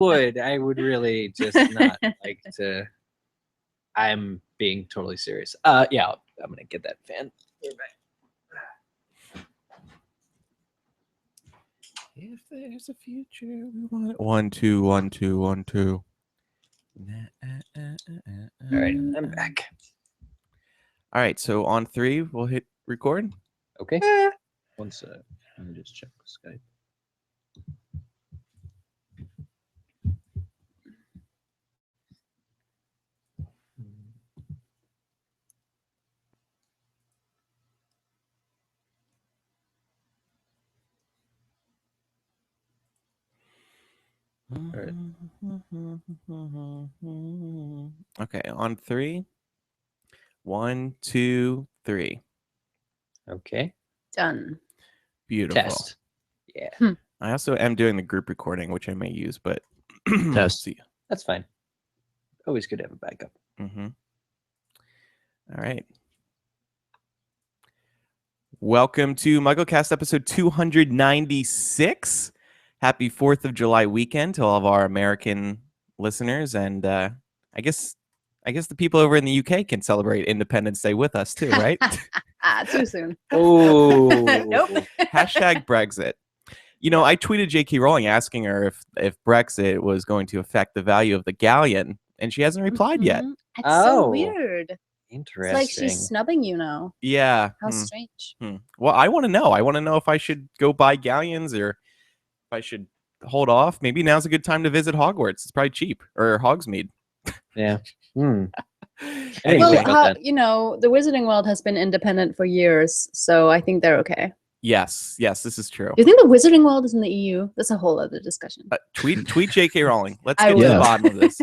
would. I would really just not like to. I'm being totally serious. Yeah, I'm gonna get that fan. If there's a future, we want it. 1, 2, 1, 2, 1, 2. All right, I'm back. All right, so on 3, we'll hit record. Okay. One sec. Let me just check Skype. Right. Okay, on 3. 1, 2, 3. Okay. Done. Beautiful. Test. Yeah. I also am doing the group recording, which I may use, but Test. see. That's fine. Always good to have a backup. Mm-hmm. All right. Welcome to MuggleCast episode 296. Happy 4th of July weekend to all of our American listeners. And I guess the people over in the UK can celebrate Independence Day with us too, right? Too soon. Oh. Nope. Hashtag Brexit. You know, I tweeted J.K. Rowling asking her if Brexit was going to affect the value of the galleon, and she hasn't replied yet. It's so Oh. weird. Interesting. It's like she's snubbing you now. Yeah. How strange. Well, I want to know. I want to know if I should go buy galleons or if I should hold off. Maybe now's a good time to visit Hogwarts. It's probably cheap. Or Hogsmeade. Yeah. Anyway, Well, the Wizarding World has been independent for years, so I think they're okay. Yes, this is true. Do you think the Wizarding World is in the EU? That's a whole other discussion. Tweet J.K. Rowling. Let's I get to the will. bottom of this.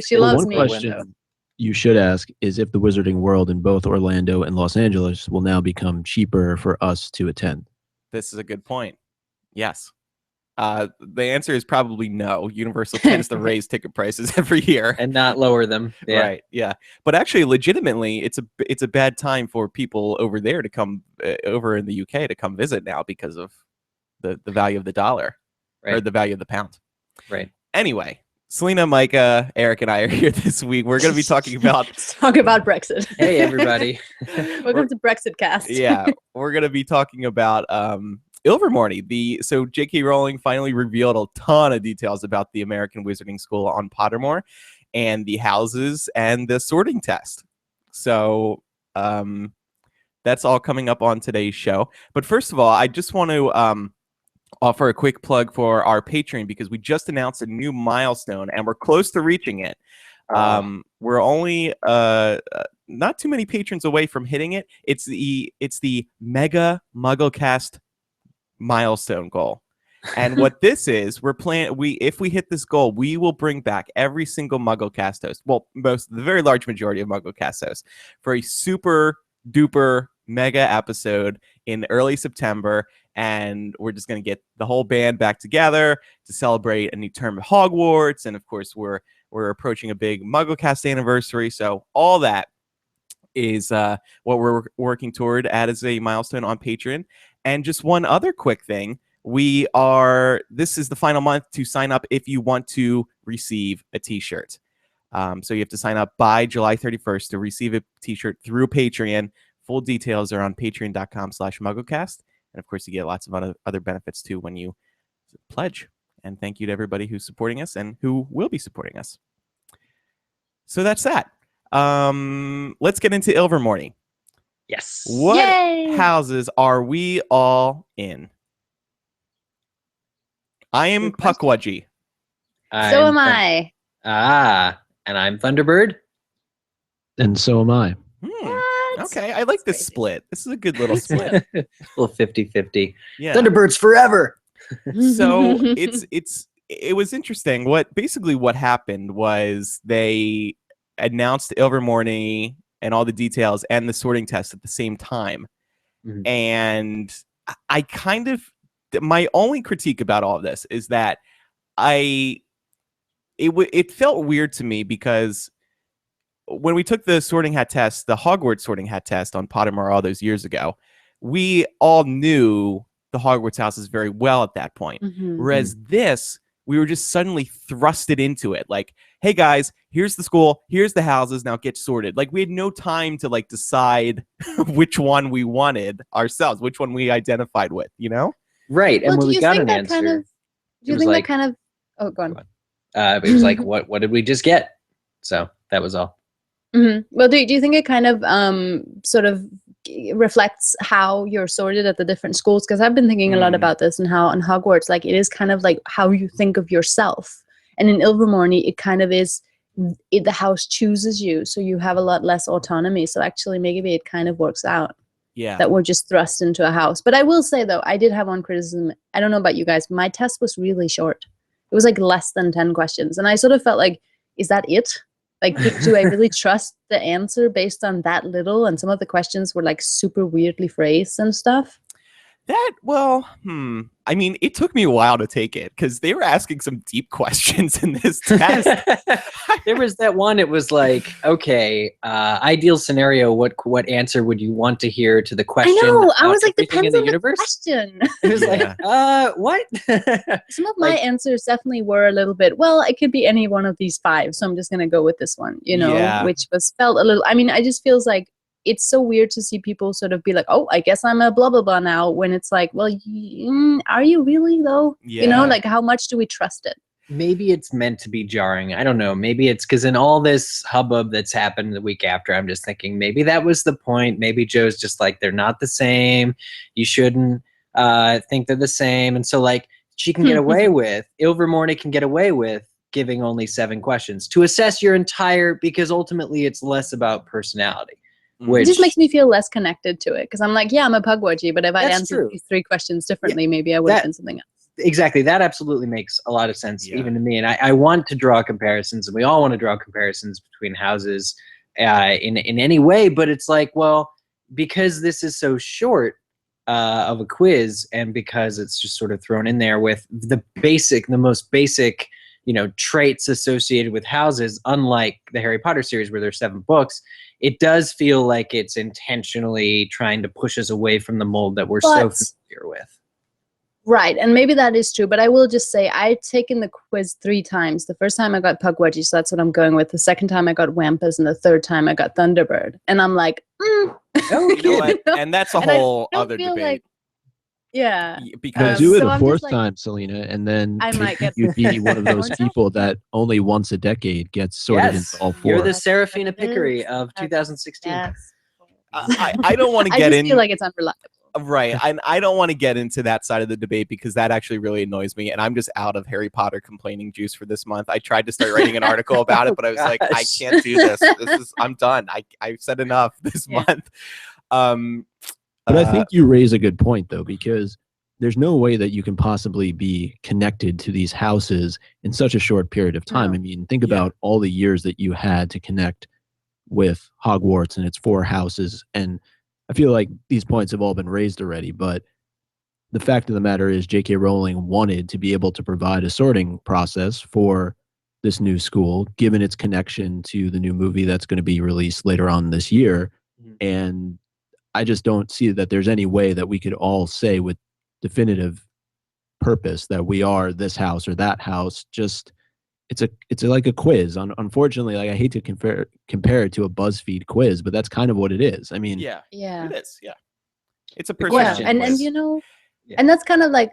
She loves one me. question you should ask is if the Wizarding World in both Orlando and Los Angeles will now become cheaper for us to attend. This is a good point. Yes. The answer is probably no. Universal tends to raise ticket prices every year And not lower them. Yeah. Right. Yeah. But actually, legitimately, it's a bad time for people over there to come over in the UK to come visit now because of the value of the dollar or Right. the value of the pound. Right. Anyway, Selena, Micah, Eric, and I are here this week. We're going to be talking about Let's talk about Brexit. Hey, everybody. Welcome to Brexit Cast. yeah, we're going to be talking about Ilvermorny. So J.K. Rowling finally revealed a ton of details about the American Wizarding School on Pottermore and the houses and the sorting test. So that's all coming up on today's show. But first of all, I just want to offer a quick plug for our Patreon because we just announced a new milestone and we're close to reaching it. We're only not too many patrons away from hitting it. It's the Mega MuggleCast milestone goal. And what this is, if we hit this goal, we will bring back every single MuggleCast host. Well, the very large majority of MuggleCast hosts for a super duper mega episode in early September. And we're just going to get the whole band back together to celebrate a new term at Hogwarts. And of course, we're approaching a big MuggleCast anniversary. So all that is what we're working toward as a milestone on Patreon. And just one other quick thing. This is the final month to sign up if you want to receive a t-shirt. So you have to sign up by July 31st to receive a t-shirt through Patreon. Full details are on patreon.com/MuggleCast. And of course, you get lots of other benefits too when you pledge. And thank you to everybody who's supporting us and who will be supporting us. So that's that. Let's get into Ilvermorny. Yes. What Yay! houses are we all in? I am Good question. Puckwudgie. So am I. And I'm Thunderbird. And so am I. What? Okay, I like this Crazy. split. This is a good little split. A little 50-50. Yeah. Thunderbirds forever. So it was interesting. What happened was they announced Ilvermorny and all the details and the sorting test at the same time. Mhm. And I my only critique about all of this is that it felt weird to me because when we took the sorting hat test, the Hogwarts sorting hat test on Pottermore all those years ago, we all knew the Hogwarts houses very well at that point. Mhm. Whereas this, we were just suddenly thrusted into it. Like, hey guys, here's the school, here's the houses, now get sorted. Like, we had no time to like decide which one we wanted ourselves, which one we identified with, you know? Right. And Well, when do we you got think an that answer, kind of? Do you was think like- that kind of? Oh, go on. it was like, what did we just get? So that was all. Well, do you think it kind of sort of reflects how you're sorted at the different schools? Because I've been thinking a lot about this and how on Hogwarts, like it is kind of like how you think of yourself. And in Ilvermorny, it kind of is the house chooses you, so you have a lot less autonomy. So actually, maybe it kind of works out. Yeah. That we're just thrust into a house. But I will say though, I did have one criticism. I don't know about you guys. My test was really short. It was like less than 10 questions, and I sort of felt like, is that it? Like, do I really trust the answer based on that little? And some of the questions were like super weirdly phrased and stuff. I mean, it took me a while to take it because they were asking some deep questions in this test. There was that one. It was like, okay, ideal scenario. What answer would you want to hear to the question? I know. I about was like, everything depends in on the the universe. question. It was Yeah. like, what? Some of my answers definitely were a little bit, well, it could be any one of these 5, so I'm just gonna go with this one, you know, Yeah. which was felt a little. I mean, I just feels like it's so weird to see people sort of be like, oh, I guess I'm a blah blah blah now, when it's like, well, are you really though? You know, Yeah. like how much do we trust it? Maybe it's meant to be jarring. I don't know. Maybe it's because in all this hubbub that's happened the week after, I'm just thinking maybe that was the point. Maybe Joe's just like, they're not the same. You shouldn't think they're the same. And so like she can get away with, Ilvermorny can get away with giving only 7 questions to assess your entire, because ultimately it's less about personality. It just makes me feel less connected to it because I'm like, yeah, I'm a Pugwudgie, but if I'd That's answered true. these 3 questions differently, maybe I would have that- been something else. Exactly. That absolutely makes a lot of sense, Yeah. even to me. And I want to draw comparisons, and we all want to draw comparisons between houses in any way. But it's like, well, because this is so short of a quiz, and because it's just sort of thrown in there with the most basic, traits associated with houses, unlike the Harry Potter series where there's 7 books, it does feel like it's intentionally trying to push us away from the mold that we're so familiar with. Right, and maybe that is true, but I will just say I've taken the quiz 3 times. The first time I got Pugwudgie, so that's what I'm going with. The second time I got Wampus, and the third time I got Thunderbird. And I'm like, You know what? And that's a And I whole don't other feel debate. like- yeah. Because do it so a I'm just 4th like- time, Selena, and then I might get you'd be one of those more people that only once a decade gets sorted Yes, into all 4. you're the That's what Serafina it Pickery is. of 2016. Yes. I don't want to I get just in. feel like it's unreliable. Right. I don't want to get into that side of the debate because that actually really annoys me. And I'm just out of Harry Potter complaining juice for this month. I tried to start writing an article about it, but I was like, I Gosh. can't do this. I'm done. I've said enough this Yeah. month. But I think you raise a good point, though, because there's no way that you can possibly be connected to these houses in such a short period of time. No. I mean, think about all the years that you had to connect with Hogwarts and its 4 houses. And I feel like these points have all been raised already, but the fact of the matter is J.K. Rowling wanted to be able to provide a sorting process for this new school, given its connection to the new movie that's going to be released later on this year. Mhm. And I just don't see that there's any way that we could all say with definitive purpose that we are this house or that house. Just it's like a quiz. Unfortunately, like I hate to compare it to a BuzzFeed quiz, but that's kind of what it is. I mean, yeah, Yeah. it is. Yeah. It's a The Yeah, perception and quiz. you know, Yeah. and that's kind of like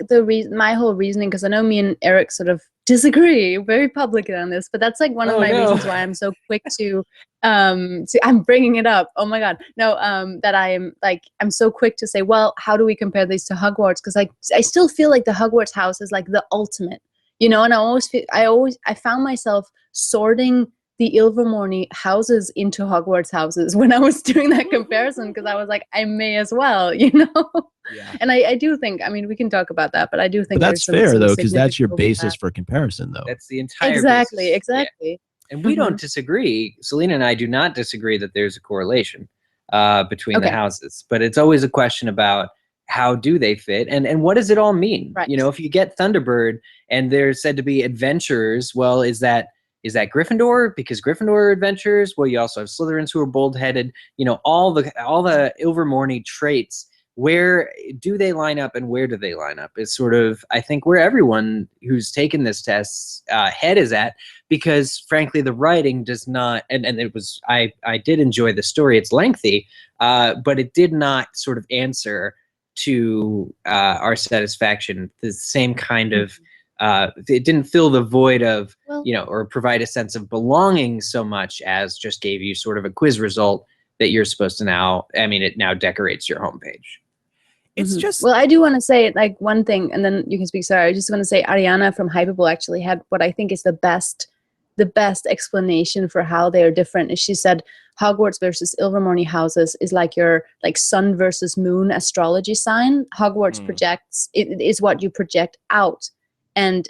my whole reasoning, because I know me and Eric sort of disagree very publicly on this, but that's like one of Oh, my no. reasons why I'm so quick to I'm bringing it up. Oh my god, no, that I'm so quick to say, well, how do we compare these to Hogwarts? Because I still feel like the Hogwarts house is like the ultimate, and I found myself sorting the Ilvermorny houses into Hogwarts houses when I was doing that comparison, because I was like, I may as well, Yeah. And I do think, I mean, we can talk about that, but I do think but that's there's some fair sort of though, because that's your significant basis overlap. for comparison, though. That's the entire Exactly, basis. Yeah. exactly. And we don't disagree. Selena and I do not disagree that there's a correlation between the Okay. houses, but it's always a question about how do they fit and what does it all mean? Right. If you get Thunderbird and they're said to be adventurers, well, is that Gryffindor? Because Gryffindor are adventurers. Well, you also have Slytherins who are bold-headed. All the Ilvermorny traits where do they line up and where do they line up is sort of, I think, where everyone who's taken this test's head is at, because frankly, the writing does not, and it was, I did enjoy the story. It's lengthy, but it did not sort of answer to our satisfaction the same kind of, it didn't fill the void of, or provide a sense of belonging so much as just gave you sort of a quiz result that you're supposed to now, it now decorates your homepage. It's just, well, I do want to say like one thing, and then you can speak. Sorry, I just want to say Ariana from Hypable actually had what I think is the best explanation for how they are different. Is she said Hogwarts versus Ilvermorny houses is like your sun versus moon astrology sign. Hogwarts projects, it is what you project out, and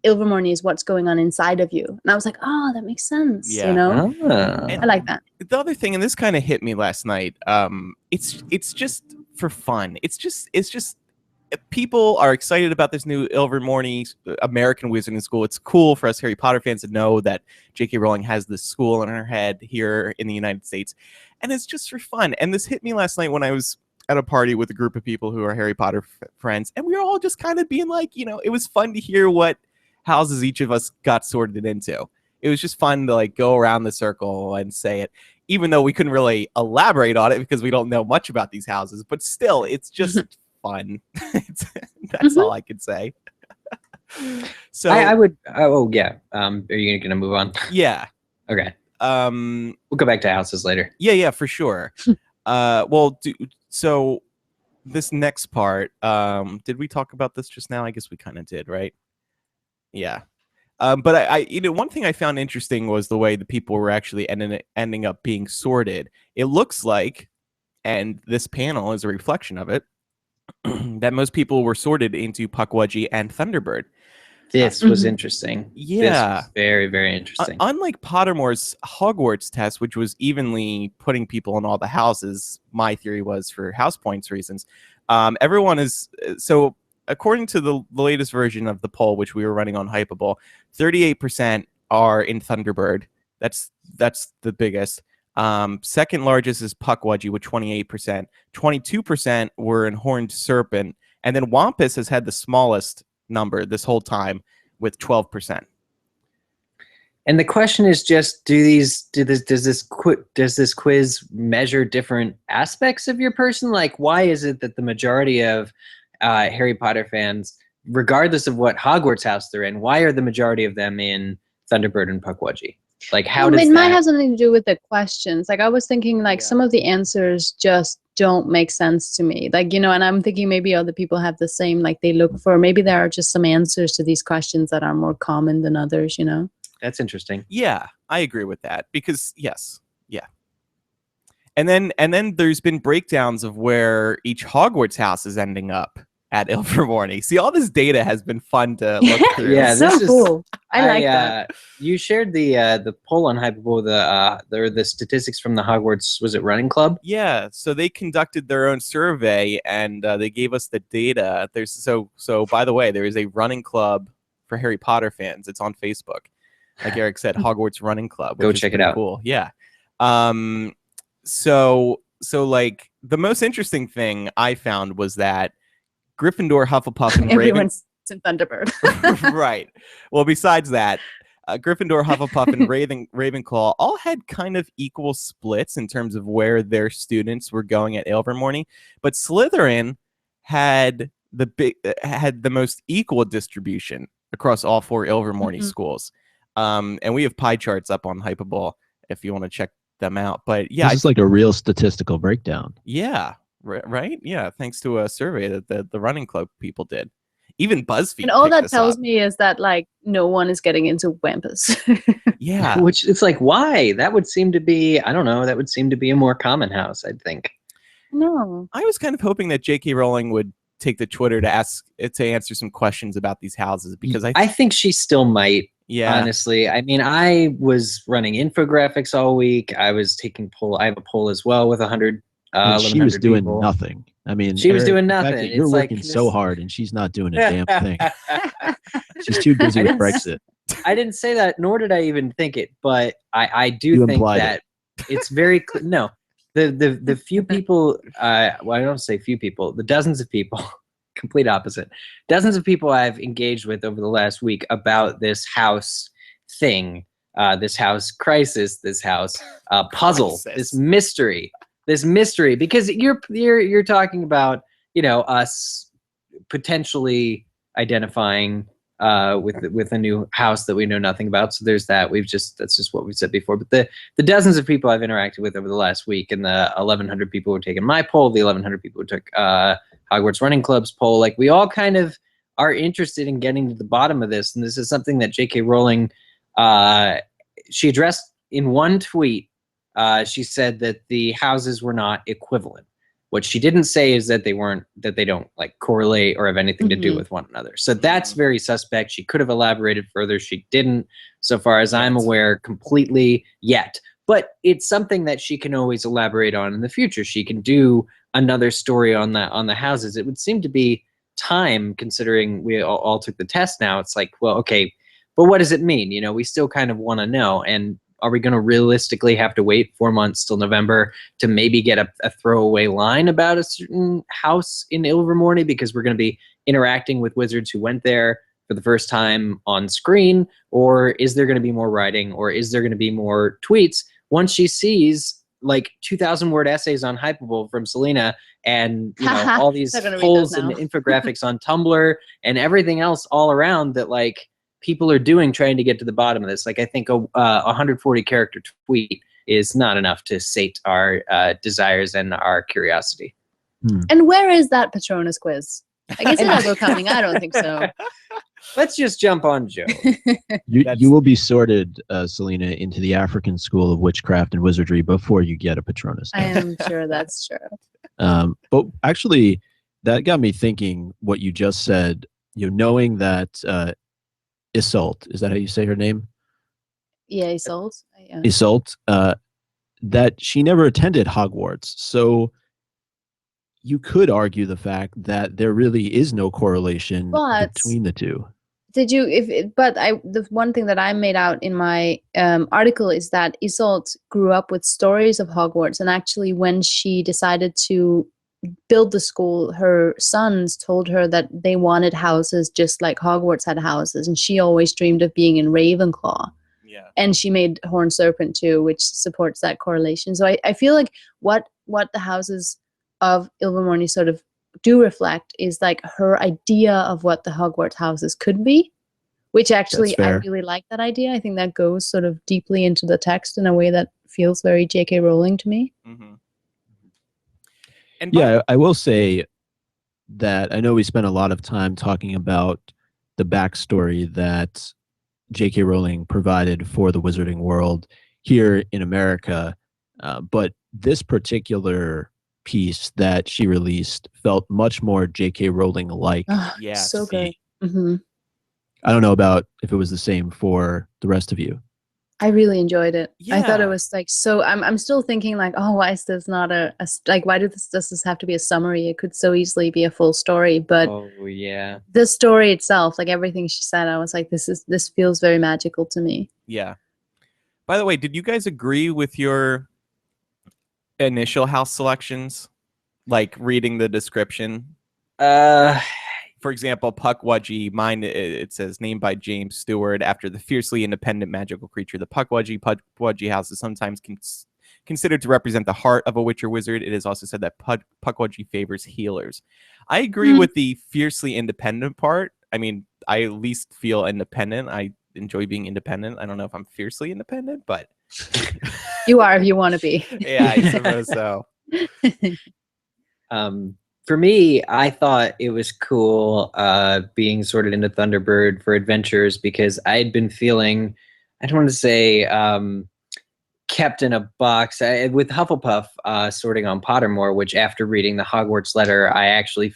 Ilvermorny is what's going on inside of you. And I was like, oh, that makes sense. Yeah. I like that. The other thing, and this kind of hit me last night, it's just for fun. It's just people are excited about this new Ilvermorny American Wizarding School. It's cool for us Harry Potter fans to know that J.K. Rowling has this school in her head here in the United States, and it's just for fun. And this hit me last night when I was at a party with a group of people who are Harry Potter friends, and we were all just kind of being like, it was fun to hear what houses each of us got sorted into. It was just fun to like go around the circle and say it, even though we couldn't really elaborate on it because we don't know much about these houses. But still, it's just fun. That's all I could say. So I would. Oh yeah. Are you gonna move on? Yeah. Okay. We'll go back to houses later. Yeah, for sure. So this next part, did we talk about this just now? I guess we kind of did, right? Yeah. But I one thing I found interesting was the way the people were actually ending up being sorted. It looks like, and this panel is a reflection of it, that most people were sorted into Pukwudgie and Thunderbird. This was interesting. Yeah. This was very, very interesting. Unlike Pottermore's Hogwarts test, which was evenly putting people in all the houses, my theory was for house points reasons. Everyone is... So according to the latest version of the poll, which we were running on Hypable, 38% are in Thunderbird. That's the biggest. Second largest is Pukwudgie with 28%. 22% were in Horned Serpent. And then Wampus has had the smallest number this whole time with 12%. And the question is just, does this quiz measure different aspects of your person? Like, why is it that the majority of Harry Potter fans, regardless of what Hogwarts house they're in, why are the majority of them in Thunderbird and Pukwudgie? Like, how does it that... might have something to do with the questions. Like, I was thinking, like, some of the answers just don't make sense to me. Like, and I'm thinking maybe other people have the same, like, they look for, maybe there are just some answers to these questions that are more common than others, That's interesting. Yeah, I agree with that because, yes, yeah. And then there's been breakdowns of where each Hogwarts house is ending up at Ilvermorny. See, all this data has been fun to look through. Yeah, so cool. I like that. You shared the poll on Hypable, the statistics from the Hogwarts, was it Running Club? Yeah, so they conducted their own survey and they gave us the data. There's so by the way, there is a running club for Harry Potter fans. It's on Facebook. Like Eric said, Hogwarts Running Club. Go check it out. Cool. Yeah. So like the most interesting thing I found was that Gryffindor, Hufflepuff, and Everyone's in Thunderbird. Right. Well, besides that, Gryffindor, Hufflepuff, and Ravenclaw all had kind of equal splits in terms of where their students were going at Ilvermorny, but Slytherin had the most equal distribution across all four Ilvermorny schools. And we have pie charts up on Hypable if you want to check them out. But yeah, it's like a real statistical breakdown. Yeah. Right? Yeah, thanks to a survey that the Running Club people did. Even BuzzFeed. And all that tells up. me is that, like, no one is getting into Wampus. Yeah. Which, it's like, why? That would seem to be, I don't know, that would seem to be a more common house, I'd think. No. I was kind of hoping that J.K. Rowling would take the Twitter to answer some questions about these houses, because I think she still might. Yeah. Honestly, I mean, I was running infographics all week. I was taking poll. I have a poll as well with 100. She was doing people. Nothing. I mean, she was doing nothing. You're working so hard, and she's not doing a damn thing. She's too busy with Brexit. I didn't say that, nor did I even think it. But I do think that it's very no. The few people, well, I don't say few people, the dozens of people, complete opposite, dozens of people I've engaged with over the last week about this house thing, this house crisis, this house puzzle, this mystery, because you're talking about, us potentially identifying with a new house that we know nothing about. So there's that. That's just what we said before. But the dozens of people I've interacted with over the last week, and the 1,100 people who have taken my poll, the 1,100 people who took Hogwarts Running Club's poll, like, we all kind of are interested in getting to the bottom of this. And this is something that J.K. Rowling, she addressed in one tweet. She said that the houses were not equivalent. What she didn't say is that they don't like correlate or have anything to do with one another. So that's very suspect. She could have elaborated further. She didn't, so far as I'm aware, completely yet. But it's something that she can always elaborate on in the future. She can do another story on the houses. It would seem to be time, considering we all took the test now. It's like, well, okay, but what does it mean? We still kind of want to know. And are we going to realistically have to wait 4 months till November to maybe get a throwaway line about a certain house in Ilvermorny, because we're going to be interacting with wizards who went there for the first time on screen? Or is there going to be more writing, or is there going to be more tweets once she sees like 2,000-word essays on Hypable from Selena, and all these polls and infographics on Tumblr and everything else all around that, like, people are doing, trying to get to the bottom of this? Like, I think a 140 character tweet is not enough to sate our desires and our curiosity. And where is that Patronus quiz? I guess it's ever coming. I don't think so. Let's just jump on Joe. You will be sorted, Selena, into the African School of Witchcraft and Wizardry before you get a Patronus. I am sure that's true. But actually, that got me thinking what you just said, knowing that Iseult, is that how you say her name? Yeah, Iseult. Yeah. Iseult, that she never attended Hogwarts. So you could argue the fact that there really is no correlation between the two. Did you? The one thing that I made out in my article is that Iseult grew up with stories of Hogwarts, and actually, when she decided to build the school, her sons told her that they wanted houses just like Hogwarts had houses, and she always dreamed of being in Ravenclaw. Yeah. And she made Horned Serpent too, which supports that correlation. So I feel like what the houses of Ilvermorny sort of do reflect is like her idea of what the Hogwarts houses could be, which actually I really like that idea. I think that goes sort of deeply into the text in a way that feels very J.K. Rowling to me. Mm-hmm. And I will say that I know we spent a lot of time talking about the backstory that J.K. Rowling provided for the Wizarding world here in America, but this particular piece that she released felt much more J.K. Rowling-like. Yeah, so good. Mm-hmm. I don't know about if it was the same for the rest of you. I really enjoyed it. Yeah. I thought it was like so. I'm still thinking like, oh, why is this not why does this have to be a summary? It could so easily be a full story. But the story itself, like everything she said, I was like, this feels very magical to me. Yeah. By the way, did you guys agree with your initial house selections? Like reading the description? For example, Pukwudgie, mine, it says, named by James Stewart after the fiercely independent magical creature. The Pukwudgie house is sometimes considered to represent the heart of a witch or wizard. It is also said that Pukwudgie favors healers. I agree with the fiercely independent part. I mean, I at least feel independent. I enjoy being independent. I don't know if I'm fiercely independent, but... You are if you want to be. Yeah, I suppose so. For me, I thought it was cool being sorted into Thunderbird for adventures, because I had been feeling, I don't want to say kept in a box. With Hufflepuff sorting on Pottermore, which after reading the Hogwarts letter, I actually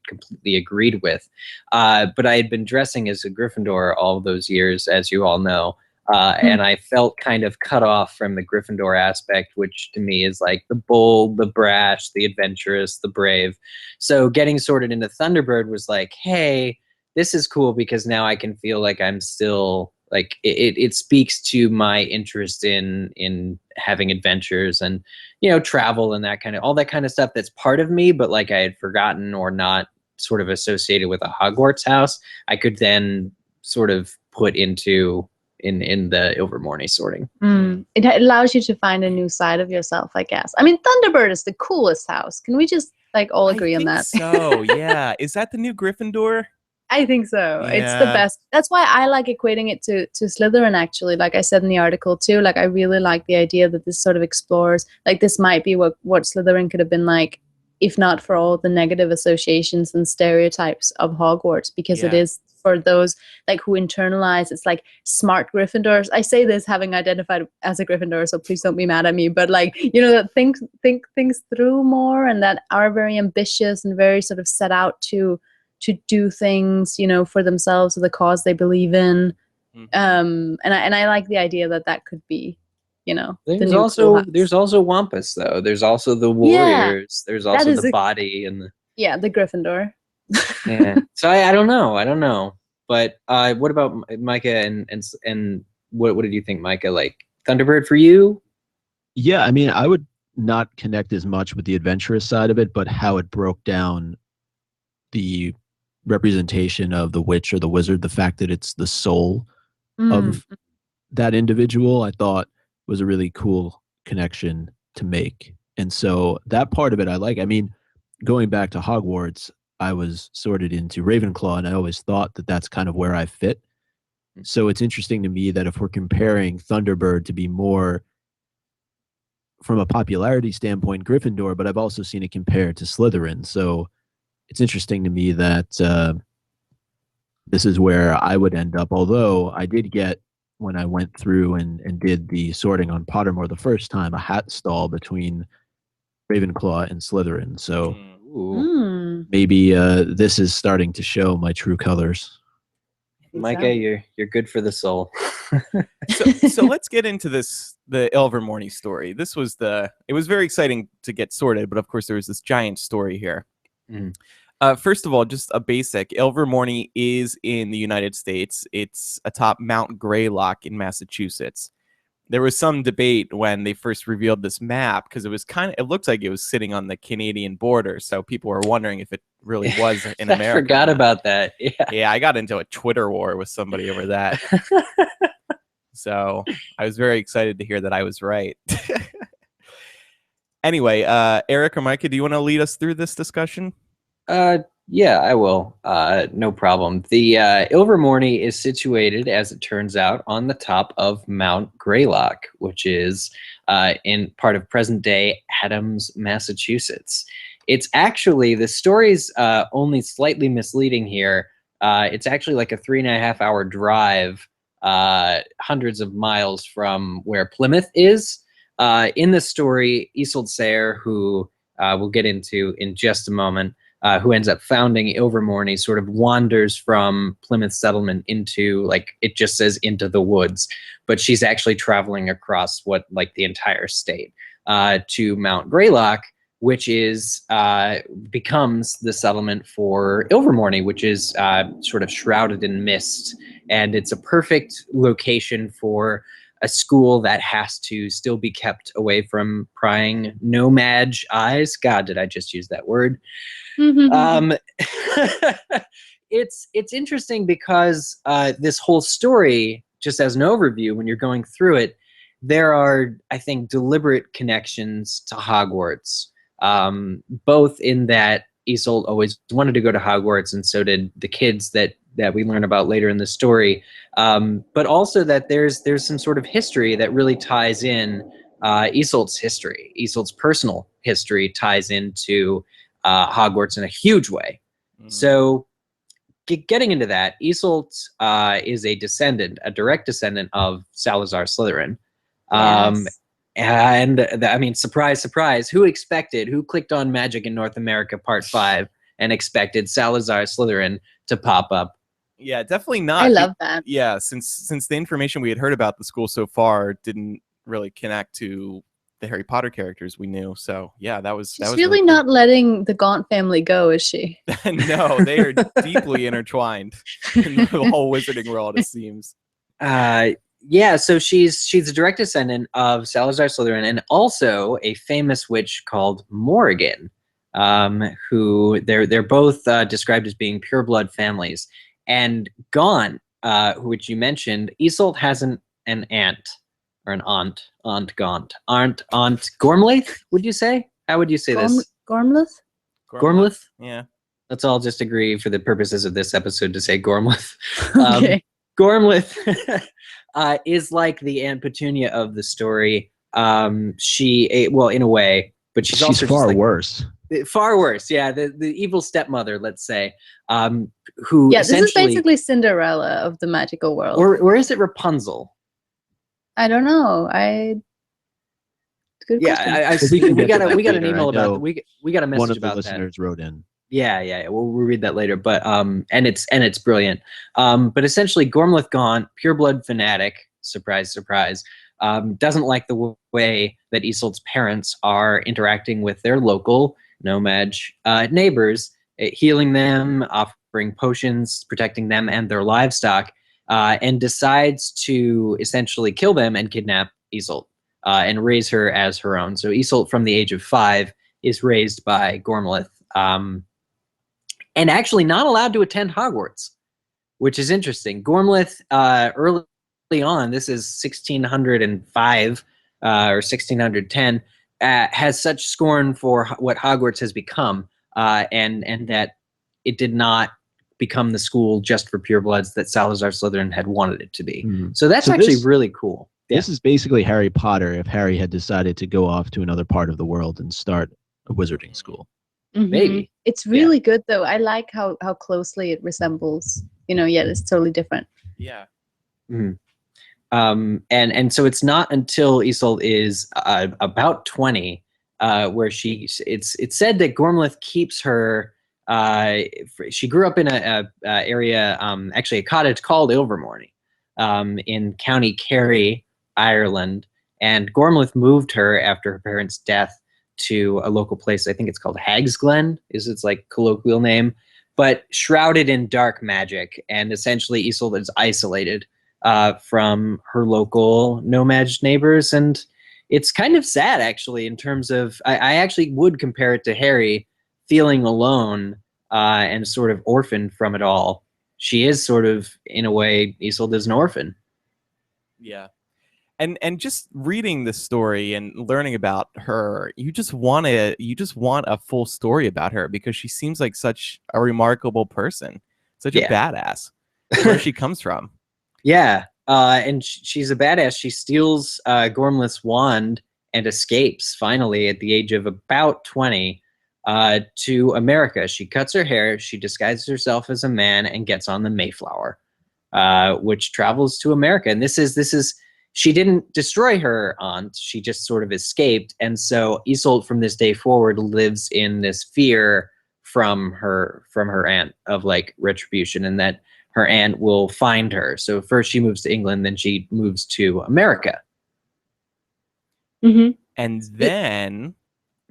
completely agreed with. But I had been dressing as a Gryffindor all those years, as you all know. And I felt kind of cut off from the Gryffindor aspect, which to me is like the bold, the brash, the adventurous, the brave. So getting sorted into Thunderbird was like, hey, this is cool, because now I can feel like I'm still like it speaks to my interest in having adventures and, you know, travel and that kind of all that kind of stuff that's part of me, but like I had forgotten or not sort of associated with a Hogwarts house, I could then sort of put into in the Ilvermorny sorting. It allows you to find a new side of yourself, I guess. I mean, Thunderbird is the coolest house. Can we just like all agree on that? So yeah, is that the new Gryffindor? I think so. Yeah. It's the best. That's why I like equating it to Slytherin, actually. Like I said in the article too, like I really like the idea that this sort of explores, like this might be what Slytherin could have been like, if not for all the negative associations and stereotypes of Hogwarts, because it is for those like who internalize. It's like smart Gryffindors. I say this having identified as a Gryffindor, so please don't be mad at me. But like, you know, that think things through more and that are very ambitious and very sort of set out to do things, you know, for themselves or the cause they believe in. And I like the idea that could be, you know, there's also Wampus though. There's also the Warriors. There's also the body and the Gryffindor. Yeah. So I don't know. But what about Micah and what did you think, Micah? Like Thunderbird for you? Yeah, I mean, I would not connect as much with the adventurous side of it, but how it broke down the representation of the witch or the wizard, the fact that it's the soul of that individual, I thought was a really cool connection to make. And so that part of it I like. I mean, going back to Hogwarts, I was sorted into Ravenclaw, and I always thought that that's kind of where I fit. So it's interesting to me that if we're comparing Thunderbird to be more from a popularity standpoint Gryffindor, but I've also seen it compared to Slytherin. So it's interesting to me that this is where I would end up, although I did get, when I went through and did the sorting on Pottermore the first time, a hat stall between Ravenclaw and Slytherin. So maybe this is starting to show my true colors. Micah, you're good for the soul. So let's get into the Ilvermorny story. It was very exciting to get sorted, but of course there was this giant story here. First of all, just a basic. Ilvermorny is in the United States. It's atop Mount Greylock in Massachusetts. There was some debate when they first revealed this map because it looked like it was sitting on the Canadian border. So people were wondering if it really was in America. I forgot about that. Yeah, I got into a Twitter war with somebody over that. So I was very excited to hear that I was right. Anyway, Eric or Micah, do you want to lead us through this discussion? Yeah, I will. No problem. The Ilvermorny is situated, as it turns out, on the top of Mount Greylock, which is in part of present-day Adams, Massachusetts. It's actually, the story's only slightly misleading here. It's actually like a 3.5-hour drive, hundreds of miles from where Plymouth is. In the story, Isolde Sayre, who we'll get into in just a moment, who ends up founding Ilvermorny, sort of wanders from Plymouth settlement into, like, it just says into the woods, but she's actually traveling across the entire state to Mount Greylock, which is becomes the settlement for Ilvermorny, which is sort of shrouded in mist, and it's a perfect location for a school that has to still be kept away from prying nomad eyes. God, did I just use that word? It's interesting because this whole story, just as an overview, when you're going through it, there are, I think, deliberate connections to Hogwarts, both in that Isolde always wanted to go to Hogwarts, and so did the kids that we learn about later in the story, but also that there's some sort of history that really ties in. Isolde's history, Isolde's personal history, ties into Hogwarts in a huge way. So getting into that, Isolde is a direct descendant of Salazar Slytherin. Yes. And I mean, surprise, surprise, who clicked on Magic in North America Part 5 and expected Salazar Slytherin to pop up? Yeah, definitely not. I love that. Yeah, since the information we had heard about the school so far didn't really connect to the Harry Potter characters we knew. So yeah, that was really cool. not letting the Gaunt family go, is she? No, they are deeply intertwined in the whole wizarding world, it seems. Yeah, so she's a direct descendant of Salazar Slytherin and also a famous witch called Morrigan, who they're both described as being pureblood families. And Gaunt, which you mentioned, Isolde has an aunt or an aunt Gaunt, aunt Gormlaith. Would you say? How would you say this? Gormleth? Gormlaith? Yeah. Let's all just agree for the purposes of this episode to say Gormlaith. Okay. Gormlaith is like the Aunt Petunia of the story. Well, in a way, but she's also far just like, worse. far worse. Yeah, the evil stepmother, let's say, who Yeah, this is essentially, basically Cinderella of the magical world. or is it Rapunzel? I don't know. Good question. Yeah, we got an later. email I about know that. We got a message One of the about that. listeners wrote in. Yeah. We'll read that later. But and it's brilliant. But essentially, Gormlaith Gaunt, pureblood fanatic. Surprise, surprise. Doesn't like the way that Isolde's parents are interacting with their local nomad neighbors, healing them, offering potions, protecting them and their livestock, and decides to essentially kill them and kidnap Isolde and raise her as her own. So Isolde, from the age of 5, is raised by Gormlaith. And actually not allowed to attend Hogwarts, which is interesting. Gormlaith, early on, this is 1605 or 1610, has such scorn for what Hogwarts has become, and that it did not become the school just for purebloods that Salazar Slytherin had wanted it to be. Mhm. So that's actually really cool. This is basically Harry Potter if Harry had decided to go off to another part of the world and start a wizarding school. Mhm. Maybe. It's really good though. I like how closely it resembles. Yet it's totally different. Yeah. Mm. And so it's not until Isolde is about 20 where it's said that Gormlaith keeps her. She grew up in a area, actually a cottage called Ilvermorny, in County Kerry, Ireland, and Gormlaith moved her after her parents' death to a local place. I think it's called Hag's Glen, is its like colloquial name, but shrouded in dark magic. And essentially Isolde is isolated from her local nomad neighbors. And it's kind of sad, actually, in terms of, I actually would compare it to Harry feeling alone and sort of orphaned from it all. She is sort of, in a way, Isolde is an orphan. Yeah. And just reading this story and learning about her, you just want a full story about her because she seems like such a remarkable person, such a badass. Where she comes from. Yeah, and she's a badass. She steals Gormlaith's wand and escapes finally at the age of about 20 to America. She cuts her hair, she disguises herself as a man, and gets on the Mayflower, which travels to America. And this is. She didn't destroy her aunt. She just sort of escaped. And so Isolde from this day forward lives in this fear from her aunt of like retribution and that her aunt will find her. So first she moves to England, then she moves to America. Mm-hmm. And then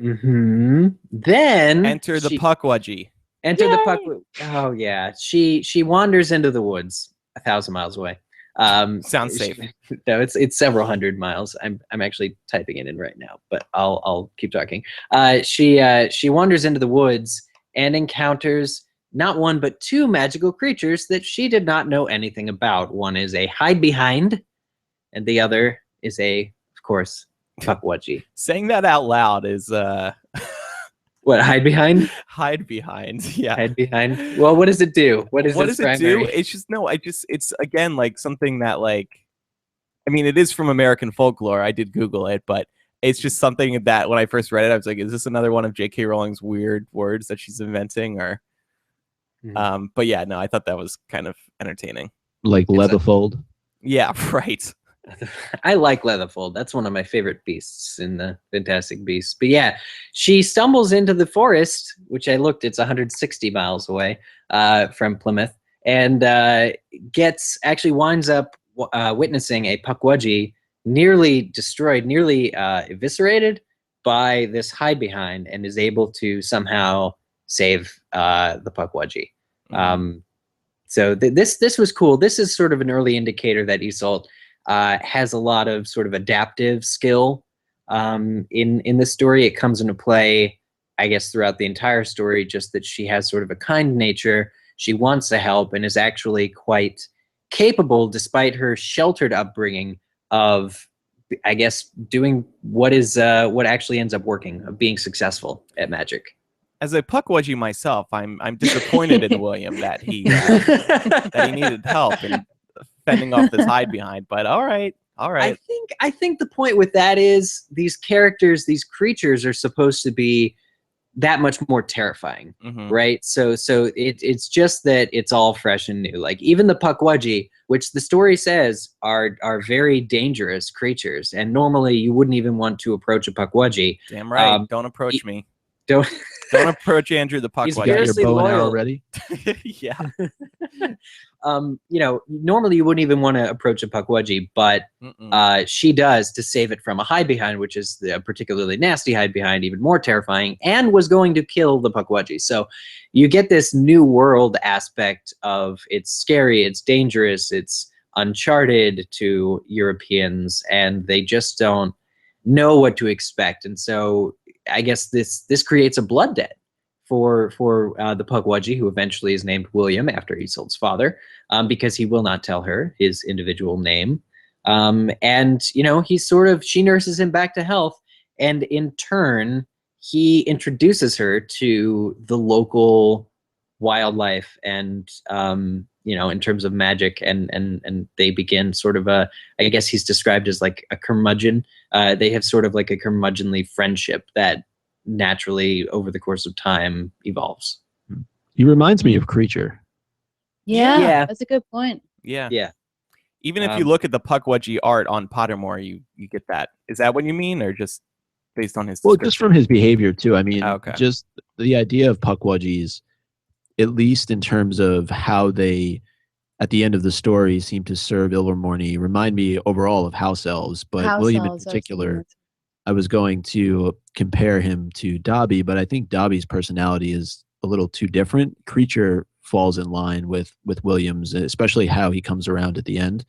enter the Pukwudgie. Enter the Pukwudgie. Oh yeah. She wanders into the woods 1,000 miles away. Sounds safe. No, it's several hundred miles. I'm actually typing it in right now, but I'll keep talking. She wanders into the woods and encounters not one but 2 magical creatures that she did not know anything about. One is a hide behind, and the other is of course, Pukwudgie. Saying that out loud is What, hide behind? Hide behind. Yeah. Hide behind. Well, what does it do? What does it do? It's just it's again like something that it is from American folklore. I did Google it, but it's just something that when I first read it, I was like, is this another one of J.K. Rowling's weird words that she's inventing? Or but yeah, no, I thought that was kind of entertaining. Like Leatherfold? Yeah, right. I like Leatherfold. That's one of my favorite beasts in the Fantastic Beasts. But yeah, she stumbles into the forest, which I looked, it's 160 miles away from Plymouth, and winds up witnessing a Pukwudgie nearly destroyed, nearly eviscerated by this hide behind, and is able to somehow save the Pukwudgie. So this was cool. This is sort of an early indicator that Isolde has a lot of sort of adaptive skill in the story. It comes into play, I guess, throughout the entire story, just that she has sort of a kind nature. She wants to help and is actually quite capable, despite her sheltered upbringing, of, I guess, doing what actually ends up working, of being successful at magic. As a Pukwudgie myself, I'm disappointed in William that he needed help in fending off this hide behind. But all right. I think the point with that is these characters, these creatures, are supposed to be that much more terrifying, right? So it's just that it's all fresh and new. Like even the Pukwudgie, which the story says are very dangerous creatures, and normally you wouldn't even want to approach a Pukwudgie. Damn right. Don't approach me. Don't approach Andrew the Pukwudgie. He's You got your fiercely bow and arrow loyal. ready? Yeah. Normally you wouldn't even want to approach a Pukwudgie, but she does, to save it from a hide behind, which is a particularly nasty hide behind, even more terrifying, and was going to kill the Pukwudgie. So you get this new world aspect of it's scary, it's dangerous, it's uncharted to Europeans, and they just don't know what to expect. And so I guess this creates a blood debt for the Pukwudgie, who eventually is named William after Isolde's father, because he will not tell her his individual name. And she nurses him back to health, and in turn he introduces her to the local wildlife and in terms of magic, and they begin sort of I guess he's described as like a curmudgeon. They have sort of like a curmudgeonly friendship that naturally over the course of time evolves. He reminds me of Creature. Yeah, that's a good point. Yeah. Even if you look at the Pukwudgie art on Pottermore, you get that. Is that what you mean, or just based on his Well, description? just from his behavior too. I mean, Okay. just the idea of Pukwudgies, at least in terms of how they, at the end of the story, seem to serve Ilvermorny, remind me overall of house elves, but House William in elves, particular. absolutely. I was going to compare him to Dobby, but I think Dobby's personality is a little too different. Creature falls in line with Williams, especially how he comes around at the end.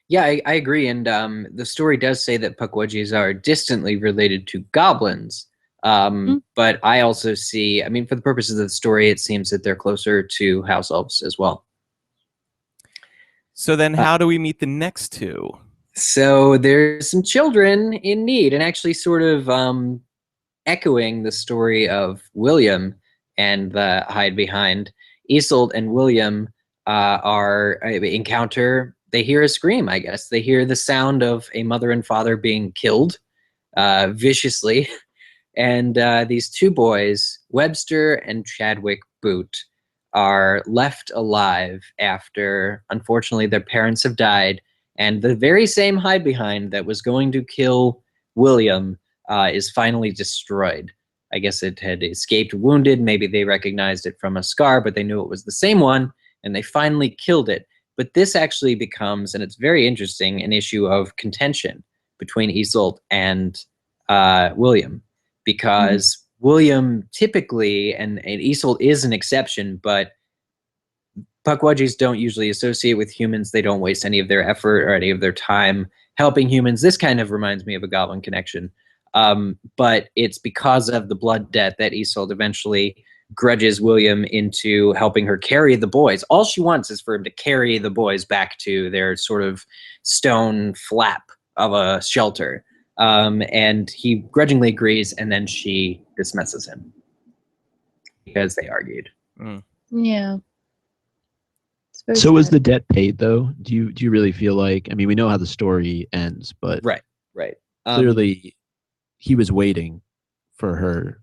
Yeah, I agree. And the story does say that Pukwudgies are distantly related to goblins. But I also see, I mean, for the purposes of the story, it seems that they're closer to house elves as well. So then how do we meet the next two? So there's some children in need, and actually sort of echoing the story of William and the hide behind. Isolde and William they hear a scream, I guess. They hear the sound of a mother and father being killed viciously. And these two boys, Webster and Chadwick Boot, are left alive after, unfortunately, their parents have died. And the very same hide behind that was going to kill William is finally destroyed. I guess it had escaped wounded. Maybe they recognized it from a scar, but they knew it was the same one, and they finally killed it. But this actually becomes, and it's very interesting, an issue of contention between Isolde and William, because William typically, and Isolde is an exception, but Pukwudgies don't usually associate with humans. They don't waste any of their effort or any of their time helping humans. This kind of reminds me of a goblin connection. But it's because of the blood debt that Isolde eventually grudges William into helping her carry the boys. All she wants is for him to carry the boys back to their sort of stone flap of a shelter. And he grudgingly agrees, and then she dismisses him because they argued. Yeah. So was the debt paid though? Do you really feel like, I mean, we know how the story ends, but Right. Clearly he was waiting for her.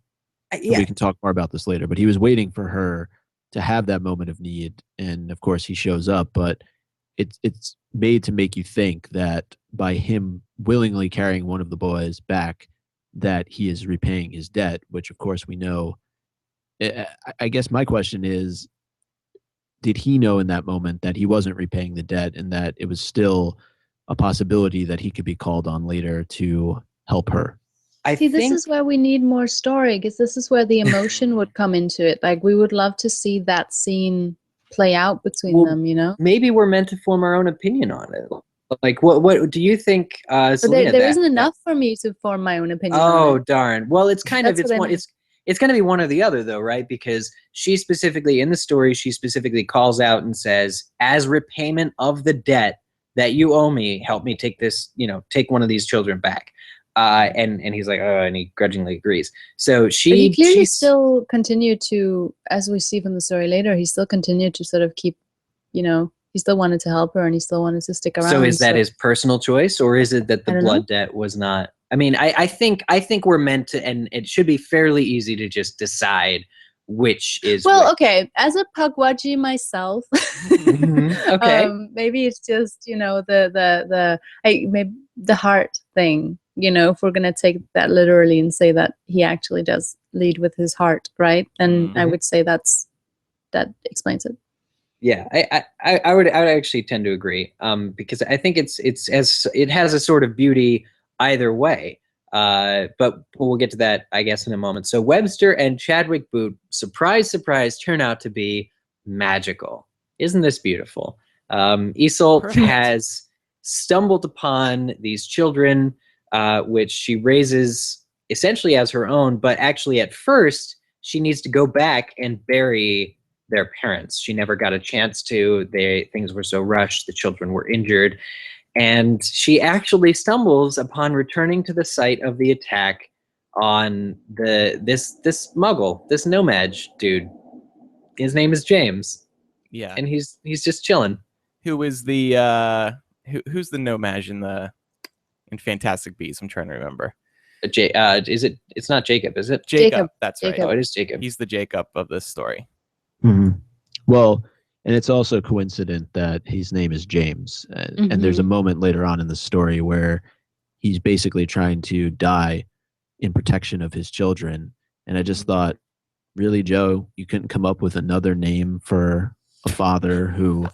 Yeah. We can talk more about this later, but he was waiting for her to have that moment of need, and of course he shows up, but it's made to make you think that by him willingly carrying one of the boys back, that he is repaying his debt, which of course we know. I guess my question is, did he know in that moment that he wasn't repaying the debt and that it was still a possibility that he could be called on later to help her? I See, this think is where we need more story, because this is where the emotion would come into it. Like, we would love to see that scene play out between Well, them, you know? maybe we're meant to form our own opinion on it. Like, what do you think, But Selena? there isn't enough for me to form my own opinion on Oh it. darn! Well, it's kind of That's what I mean. it's going to be one or the other, though, right? Because she specifically in the story, she specifically calls out and says, "As repayment of the debt that you owe me, help me take this, take one of these children back." And he's like, "Oh," and he grudgingly agrees. So But he clearly she's still continued to, as we see from the story later, he still continued to sort of keep, he still wanted to help her and he still wanted to stick around. So is that his personal choice, or is it that the I don't blood know. debt was not? I mean, I think we're meant to, and it should be fairly easy to just decide which is. Well, which. okay, as a Pugwaji myself, Okay. maybe it's just maybe the heart thing. If we're gonna take that literally and say that he actually does lead with his heart, right? And I would say that explains it. Yeah, I would actually tend to agree. Because I think it has a sort of beauty either way. But we'll get to that, I guess, in a moment. So Webster and Chadwick Boot, surprise, surprise, turn out to be magical. Isn't this beautiful? Isolde Perfect. has stumbled upon these children, which she raises essentially as her own, but actually at first she needs to go back and bury their parents. She never got a chance to. Things were so rushed, the children were injured. And she actually stumbles upon returning to the site of the attack on this muggle, this nomad dude. His name is James. Yeah. And he's just chilling. Who is the who's the nomad in Fantastic Beasts? I'm trying to remember. It's not Jacob, is it? Jacob. That's right. Jacob. Oh, it is Jacob. He's the Jacob of this story. Mm-hmm. Well, and it's also coincident that his name is James. And there's a moment later on in the story where he's basically trying to die in protection of his children. And I just thought, really, Joe, you couldn't come up with another name for a father who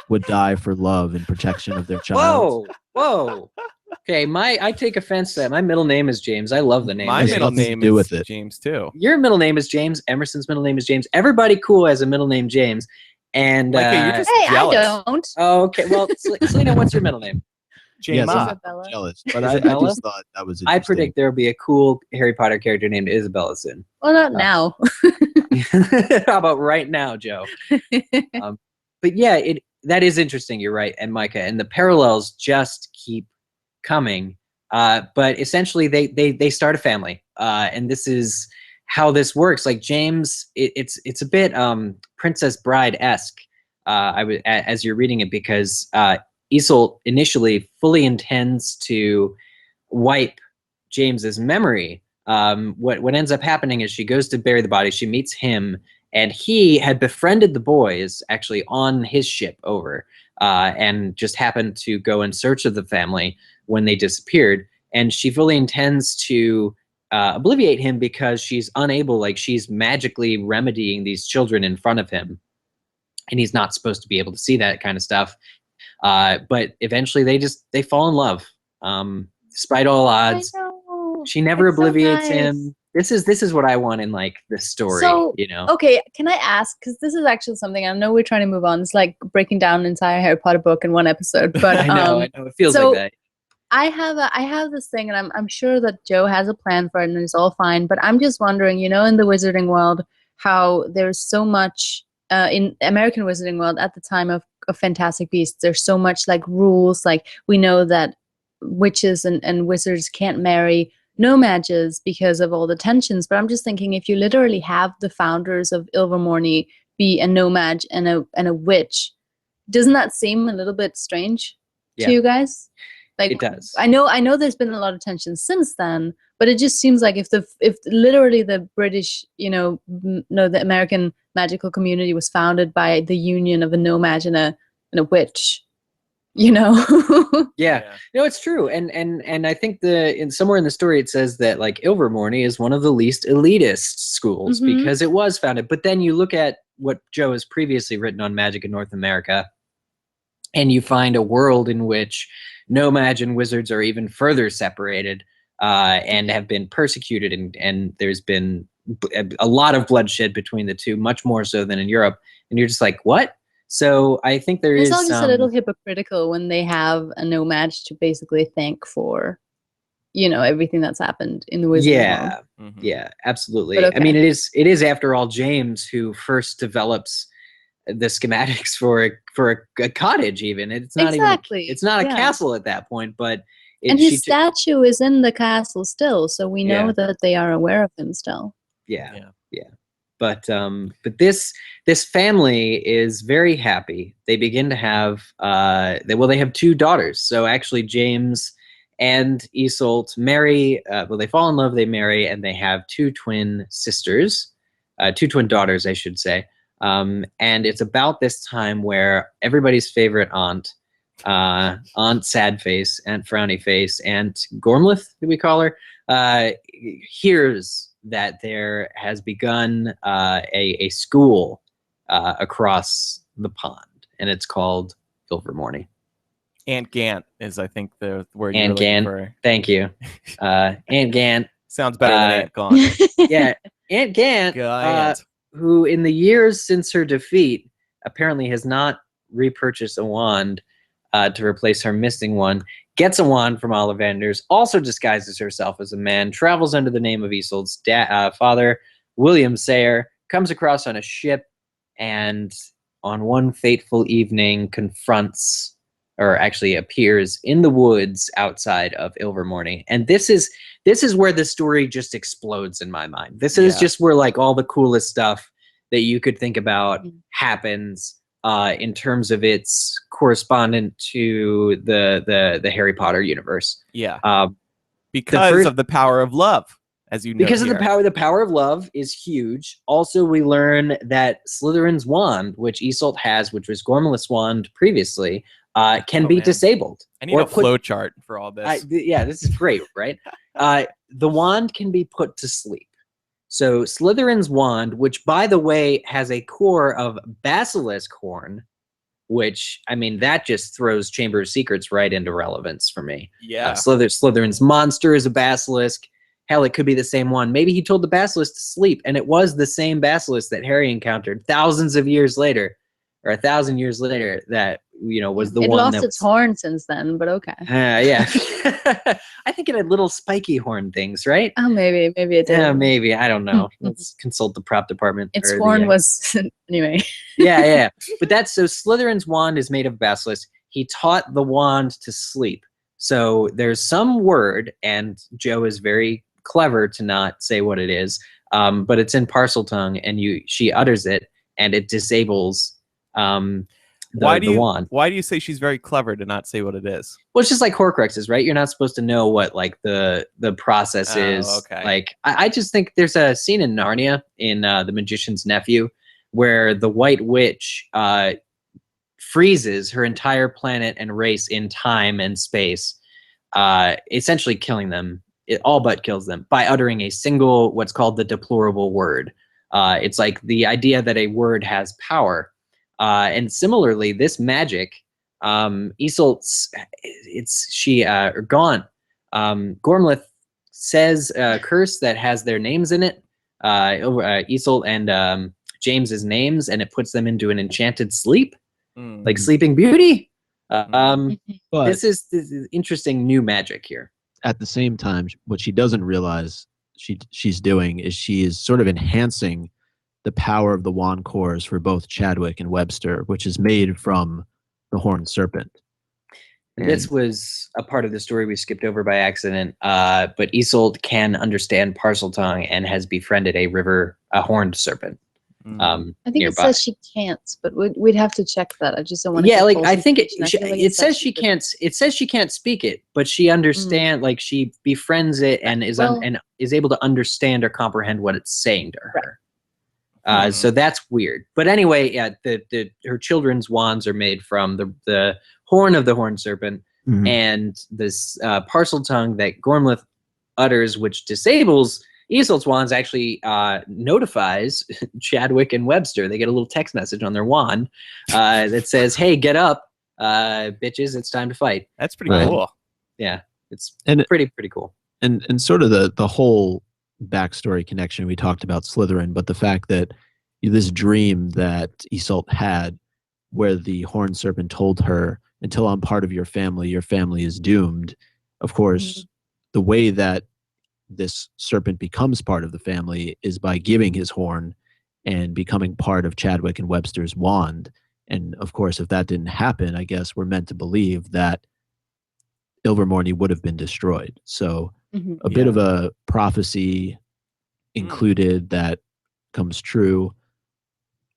would die for love and protection of their child. Whoa. Okay, I take offense to that. My middle name is James. I love the name. My James. middle nothing to name do is with it. James too. Your middle name is James. Emerson's middle name is James. Everybody cool has a middle name James. And Micah, you're just Hey, jealous. I don't. oh, okay. Well, Selena, what's your middle name? Yes, James. Isabella. jealous, but I Isabella? just thought that was I interesting. predict there will be a cool Harry Potter character named Isabella soon. Well, not now. How about right now, Joe? But yeah, that is interesting. You're right, and Micah, and the parallels just keep coming. But essentially, they start a family, and this is how this works. Like James, it's a bit Princess Bride-esque. As you're reading it, because Isolde initially fully intends to wipe James's memory. What ends up happening is she goes to bury the body. She meets him, and he had befriended the boys actually on his ship over, and just happened to go in search of the family when they disappeared. And she fully intends to obliviate him because she's unable, like she's magically remedying these children in front of him, and he's not supposed to be able to see that kind of stuff. But eventually they fall in love, despite all odds. I know. She never It's so obliviates nice. him. This is what I want in like this story. So, Oh. Okay, can I ask? Because this is actually something I know we're trying to move on. It's like breaking down an entire Harry Potter book in one episode. But I know. It feels so- like that. I have this thing, and I'm sure that Joe has a plan for it, and it's all fine. But I'm just wondering, in the wizarding world, how there's so much in American wizarding world at the time of Fantastic Beasts. There's so much like rules. Like we know that witches and wizards can't marry no-mages because of all the tensions. But I'm just thinking, if you literally have the founders of Ilvermorny be a no-mage and a witch, doesn't that seem a little bit strange to you guys? Like, It does. I know there's been a lot of tension since then, but it just seems like if literally the British, the American magical community was founded by the union of a no-mage and a witch, Yeah. No, it's true. And I think somewhere in the story it says that like Ilvermorny is one of the least elitist schools because it was founded. But then you look at what Joe has previously written on magic in North America, and you find a world in which no-mage and wizards are even further separated. and have been persecuted, and there's been a lot of bloodshed between the two, much more so than in Europe. And you're just like, what? So I think there is It's all just a some. little hypocritical when they have a no match to basically thank for, you know, everything that's happened in the wizarding world. Yeah, absolutely. But I mean, okay. it is after all James who first develops the schematics for a cottage. Even it's not Exactly, even it's not a yeah. castle at that point, but And she his statue is in the castle still, so we know Yeah. that they are aware of him still. yeah. But this family is very happy. They begin to have they have 2 daughters. So actually James and Isolde marry. They fall in love. They marry, and they have 2 twin sisters, 2 twin daughters, I should say. And it's about this time where everybody's favorite aunt, Aunt Sadface, Aunt Frowny Face, Aunt Gormleth, do we call her, hears that there has begun a school across the pond, and it's called Ilvermorny. Aunt Gant is, I think, the word Aunt you're looking Gant. for. Thank you. Aunt Gant. Sounds better than Aunt Gaunt. Yeah, Aunt Gant, Gant. who in the years since her defeat apparently has not repurchased a wand to replace her missing one, gets a wand from Ollivanders, also disguises herself as a man, travels under the name of Isolde's father, William Sayer, comes across on a ship, and on one fateful evening confronts, or actually appears in the woods outside of Ilvermorny. And this is where the story just explodes in my mind. This is just where like all the coolest stuff that you could think about happens in terms of its correspondent to the Harry Potter universe. Yeah. Because of the power of love, as you know. Because of the power of love is huge. Also, we learn that Slytherin's wand, which Isolde has, which was Gormleth's wand previously, can be disabled. I need a flow chart for all this. This is great, right? The wand can be put to sleep. So Slytherin's wand, which by the way has a core of basilisk horn, which I mean that just throws Chamber of Secrets right into relevance for me. Yeah. Slytherin's monster is a basilisk. Hell, it could be the same one. Maybe he told the basilisk to sleep, and it was the same basilisk that Harry encountered thousands of years later, or 1,000 years later, that was the one. It lost that its horn since then, but okay. Yeah. I think it had little spiky horn things, right? Oh, maybe it did. Yeah, maybe. I don't know. Let's consult the prop department. Its horn was anyway. Yeah. But so Slytherin's wand is made of basilisk. He taught the wand to sleep. So there's some word, and Joe is very clever to not say what it is, but it's in Parseltongue, and she utters it, and it disables the wand. Why do you say she's very clever to not say what it is? Well, it's just like Horcruxes, right? You're not supposed to know what like the process is. Okay. Like I just think there's a scene in Narnia in The Magician's Nephew where the White Witch freezes her entire planet and race in time and space, essentially killing them. It all but kills them by uttering a single, what's called the deplorable word. It's like the idea that a word has power. And similarly, this magic, Isolde's, Gaunt, Gormleth says a curse that has their names in it, Isolde and James's names, and it puts them into an enchanted sleep, like Sleeping Beauty. But this is interesting new magic here. At the same time, what she doesn't realize she's doing is she is sort of enhancing the power of the wand cores for both Chadwick and Webster, which is made from the horned serpent. And this was a part of the story we skipped over by accident, but Isolde can understand Parseltongue and has befriended a horned serpent. I think nearby. it says she can't, but we'd have to check that. I just don't want to. Yeah, like I think it says she can't. It says she can't speak it, but she understand. Like she befriends it and is able to understand or comprehend what it's saying to her. Right. So that's weird. But anyway, yeah, her children's wands are made from the horn of the horned serpent, and this Parseltongue that Gormleth utters, which disables Isolde's wands, actually notifies Chadwick and Webster. They get a little text message on their wand that says, "Hey, get up, bitches! It's time to fight." That's pretty cool. Yeah, it's pretty cool. and sort of the whole backstory connection. We talked about Slytherin, but the fact that this dream that Iseult had, where the horned serpent told her, "Until I'm part of your family is doomed." Of course, the way that this serpent becomes part of the family is by giving his horn and becoming part of Chadwick and Webster's wand. And of course, if that didn't happen, I guess we're meant to believe that Ilvermorny would have been destroyed. So a bit of a prophecy included that comes true.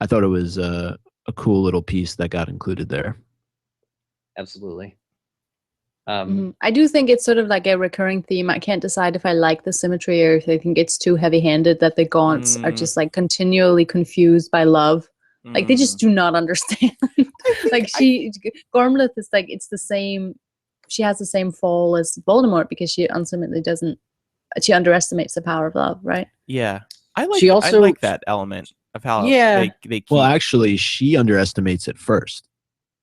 I thought it was a cool little piece that got included there. Absolutely. I do think it's sort of like a recurring theme. I can't decide if I like the symmetry or if I think it's too heavy-handed that the Gaunts are just like continually confused by love. Like they just do not understand. Like Gormleth is like, it's the same. She has the same fall as Voldemort because she ultimately doesn't. She underestimates the power of love, right? Yeah, I like. She also- I like that element of how they keep. Well, actually, she underestimates it first.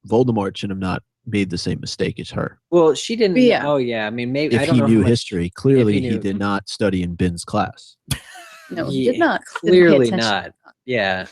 Voldemort should have not made the same mistake as her. Well, she didn't. Yeah. Oh, yeah. I mean, maybe If I don't he know knew how much- history, clearly he he knew- did not study in Bin's class. No, he did not. Didn't pay Clearly attention. not. Yeah.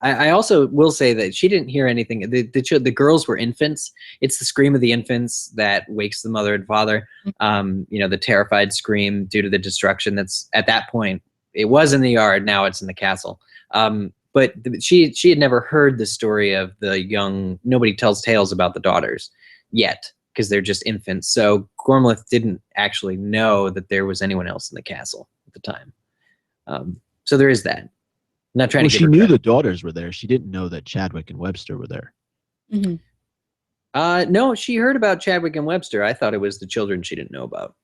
I also will say that she didn't hear anything. The girls were infants. It's the scream of the infants that wakes the mother and father. The terrified scream due to the destruction that's at that point. It was in the yard. Now it's in the castle. But she had never heard the story of the young. Nobody tells tales about the daughters yet because they're just infants. So Gormleth didn't actually know that there was anyone else in the castle at the time. So there is that. I'm not trying Well, to. she knew the daughters were there. She didn't know that Chadwick and Webster were there. No, she heard about Chadwick and Webster. I thought it was the children she didn't know about,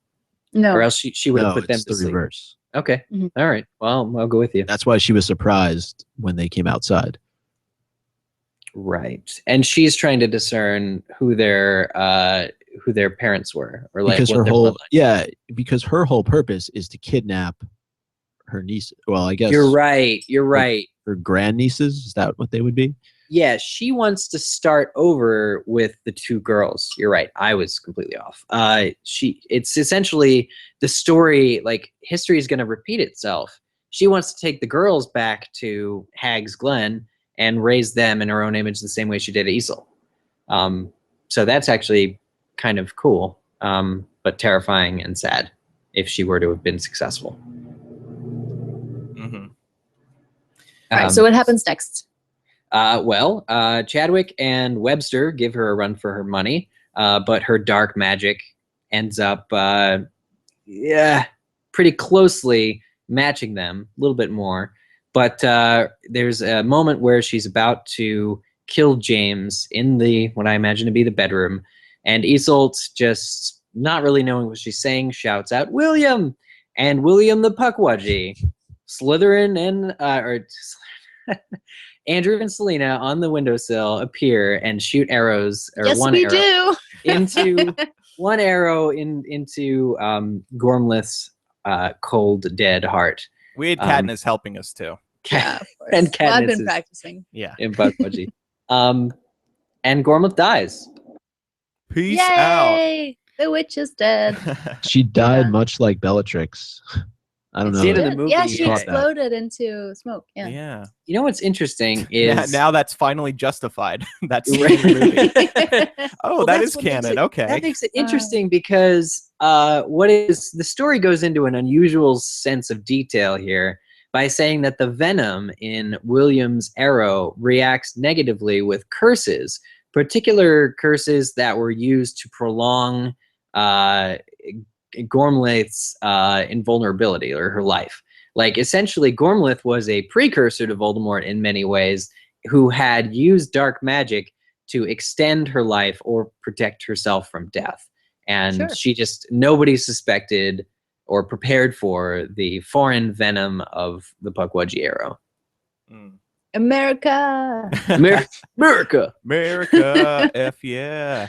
No. or else she would have No, put them it's to the sleep. reverse. Okay, all right. Well, I'll go with you. That's why she was surprised when they came outside. Right, and she's trying to discern who their parents were, or like Because what her their whole bloodline. because her whole purpose is to kidnap her niece. Well, I guess You're right. You're right. her grandnieces. Is that what they would be? Yeah, she wants to start over with the two girls. You're right. I was completely off. It's essentially the story, like history is going to repeat itself. She wants to take the girls back to Hag's Glen and raise them in her own image the same way she did Iseult. So that's actually kind of cool, but terrifying and sad if she were to have been successful. All right. So what happens next? Chadwick and Webster give her a run for her money, but her dark magic ends up, pretty closely matching them a little bit more. But there's a moment where she's about to kill James in what I imagine to be the bedroom, and Iseult, just not really knowing what she's saying, shouts out, "William!" And William the Puckwudgie, Slytherin and Andrew and Selena on the windowsill appear and shoot arrows, or Yes, one we arrow do. into one arrow into Gormleth's cold dead heart. We had Katniss helping us too. Yeah, of course. And Well, I've Katniss been is practicing. Yeah. in Puckwudgie. And Gormleth dies. Peace out. Yay! The witch is dead. She died Yeah. much like Bellatrix. I don't It's know. the end of the Good. movie. Yeah, she caught that. exploded into smoke. Yeah. Yeah. You know what's interesting is Now that's finally justified. That's Right. in the movie. Oh, Well, that that's is what makes canon. it- Okay. That makes it interesting because the story goes into an unusual sense of detail here by saying that the venom in William's arrow reacts negatively with curses, particular curses that were used to prolong Gormleth's invulnerability or her life. Like essentially, Gormleth was a precursor to Voldemort in many ways, who had used dark magic to extend her life or protect herself from death. And Sure. she nobody suspected or prepared for the foreign venom of the Puckwudgie arrow. Mm. America. America. America. F yeah.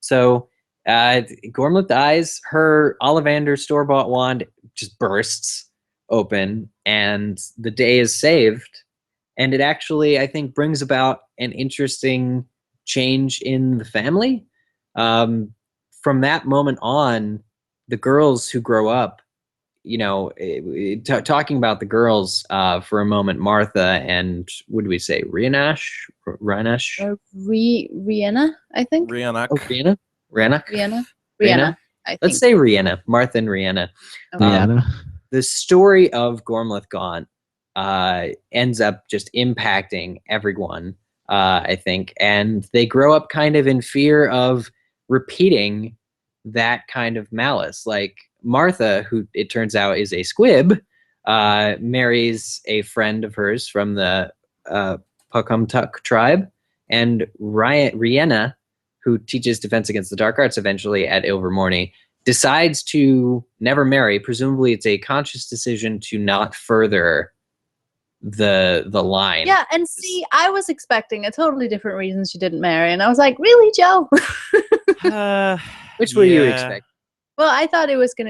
So Gormleth dies. Her Ollivander store-bought wand just bursts open, and the day is saved. And it actually, I think, brings about an interesting change in the family. From that moment on, the girls who grow up, talking about the girls for a moment, Martha and what do we say, Rhiannash? Rihanna, I think. Rihanna. Oh, Rihanna? Rihanna, Rihanna? I think. Let's say Rihanna, Martha and Rihanna. Okay. Rihanna. The story of Gormleth Gaunt ends up just impacting everyone, I think. And they grow up kind of in fear of repeating that kind of malice. Like Martha, who it turns out is a squib, marries a friend of hers from the Puckumtuck tribe. And Rihanna, who teaches defense against the dark arts eventually at Ilvermorny, decides to never marry. Presumably it's a conscious decision to not further the line. Yeah, and see, I was expecting a totally different reason she didn't marry, and I was like, really, Joe? Which were you expecting? Well, I thought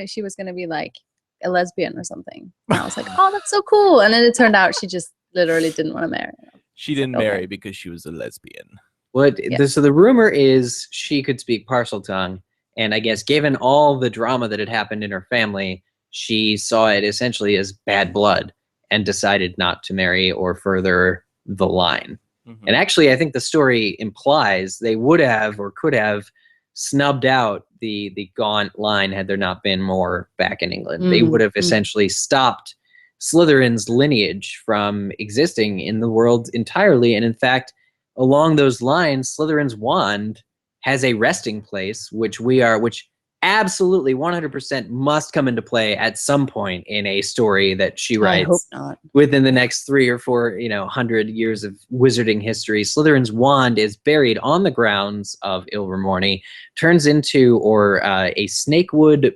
she was gonna be like a lesbian or something. And I was like, oh, that's so cool. And then it turned out she just literally didn't want to marry. She didn't Okay. marry because she was a lesbian. So the rumor is she could speak parcel tongue, and I guess given all the drama that had happened in her family, she saw it essentially as bad blood and decided not to marry or further the line. Mhm. And actually, I think the story implies they would have or could have snubbed out the Gaunt line had there not been more back in England. They would have essentially stopped Slytherin's lineage from existing in the world entirely. And in fact, along those lines, Slytherin's wand has a resting place, which absolutely 100% must come into play at some point in a story that she writes. I hope not. Within the next 3 or 4, 100 years of wizarding history. Slytherin's wand is buried on the grounds of Ilvermorny, turns into a snakewood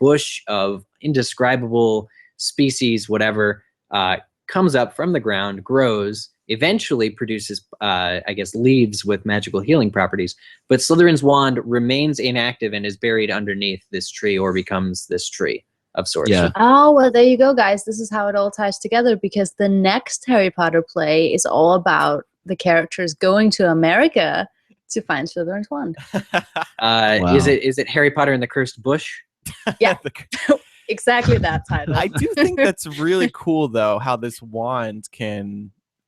bush of indescribable species, whatever, comes up from the ground, grows, eventually produces, leaves with magical healing properties. But Slytherin's wand remains inactive and is buried underneath this tree, or becomes this tree of sorts. Yeah. Oh, well, there you go, guys. This is how it all ties together, because the next Harry Potter play is all about the characters going to America to find Slytherin's wand. Wow. Is it Harry Potter and the Cursed Bush? Yeah. Exactly that title. I do think that's really cool, though, how this wand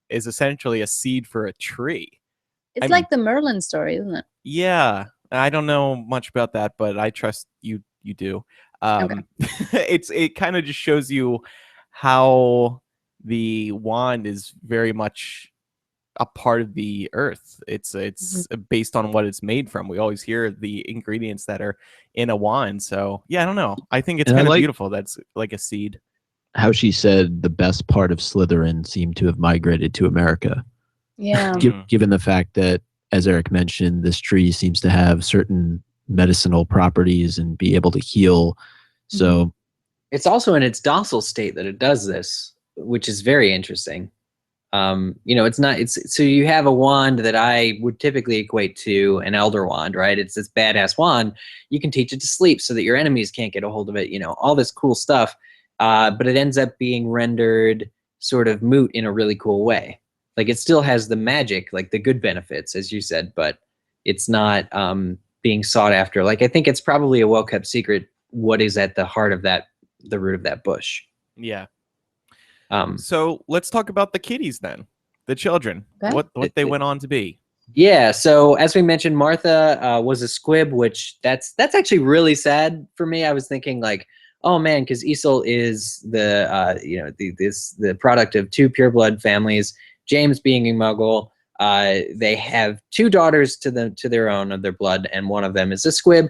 is essentially a seed for a tree. It's like the Merlin story, isn't it? Yeah, I don't know much about that, but I trust you do. Okay. It kind of just shows you how the wand is very much a part of the earth. It's based on what it's made from. We always hear the ingredients that are in a wine. So yeah, I don't know. I think it's kind of beautiful. That's like a seed. How she said the best part of Slytherin seemed to have migrated to America. Yeah. Given the fact that, as Eric mentioned, this tree seems to have certain medicinal properties and be able to heal. So it's also in its docile state that it does this, which is very interesting. So you have a wand that I would typically equate to an elder wand, right? It's this badass wand. You can teach it to sleep so that your enemies can't get a hold of it, all this cool stuff. But it ends up being rendered sort of moot in a really cool way. Like, it still has the magic, like the good benefits, as you said, but it's not being sought after. Like, I think it's probably a well-kept secret what is at the heart of the root of that bush. Yeah. So let's talk about the kiddies then, the children, Okay. what they went on to be. Yeah. So as we mentioned, Martha was a squib, which that's actually really sad for me. I was thinking like, oh man, because Isol is the product of 2 pureblood families. James being a Muggle, they have 2 daughters to their own of their blood, and one of them is a squib.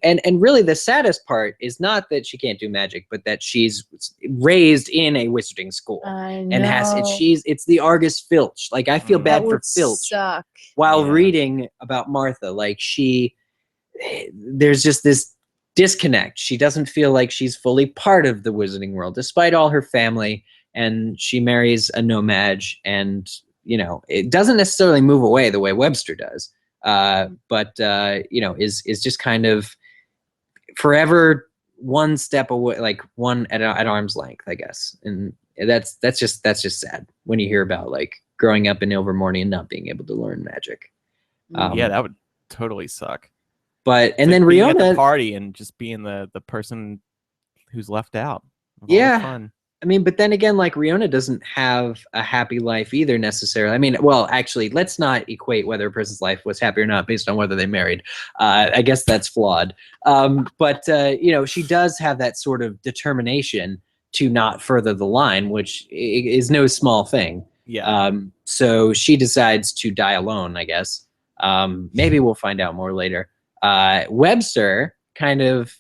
And really the saddest part is not that she can't do magic, but that she's raised in a wizarding school I and know. it's the Argus Filch. Like, I feel bad That for would Filch suck. while Yeah. reading about Martha. Like, there's just this disconnect. She doesn't feel like she's fully part of the wizarding world, despite all her family. And she marries a nomad, and it doesn't necessarily move away the way Webster does, but is just kind of forever one step away, like one at arm's length, I guess. And that's just sad when you hear about like growing up in Ilvermorny and not being able to learn magic. Yeah, that would totally suck. But and It's then like being at the Riona, party and just being the person who's left out of all the yeah. fun. I mean, but then again, like Riona doesn't have a happy life either necessarily. I mean, well, actually, let's not equate whether a person's life was happy or not based on whether they married. I guess that's flawed. But she does have that sort of determination to not further the line, which is no small thing. Yeah. So she decides to die alone, I guess. Maybe we'll find out more later. Webster kind of,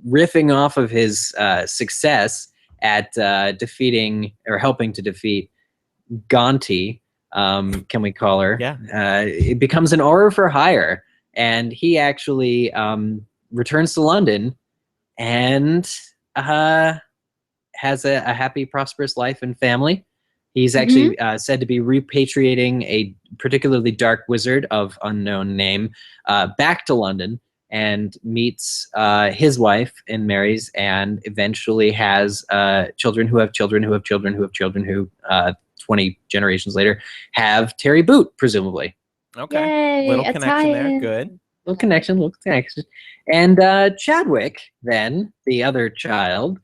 riffing off of his success at defeating or helping to defeat Gonti, can we call her? Yeah. It becomes an Auror for hire, and he actually returns to London and has a happy, prosperous life and family. He's actually said to be repatriating a particularly dark wizard of unknown name back to London, and meets his wife and marries, and eventually has children who have children who have children who have children who 20 generations later have Terry Boot, presumably. Okay. Yay, Little a connection there. tie-in. Good. Little connection. And Chadwick, then, the other child,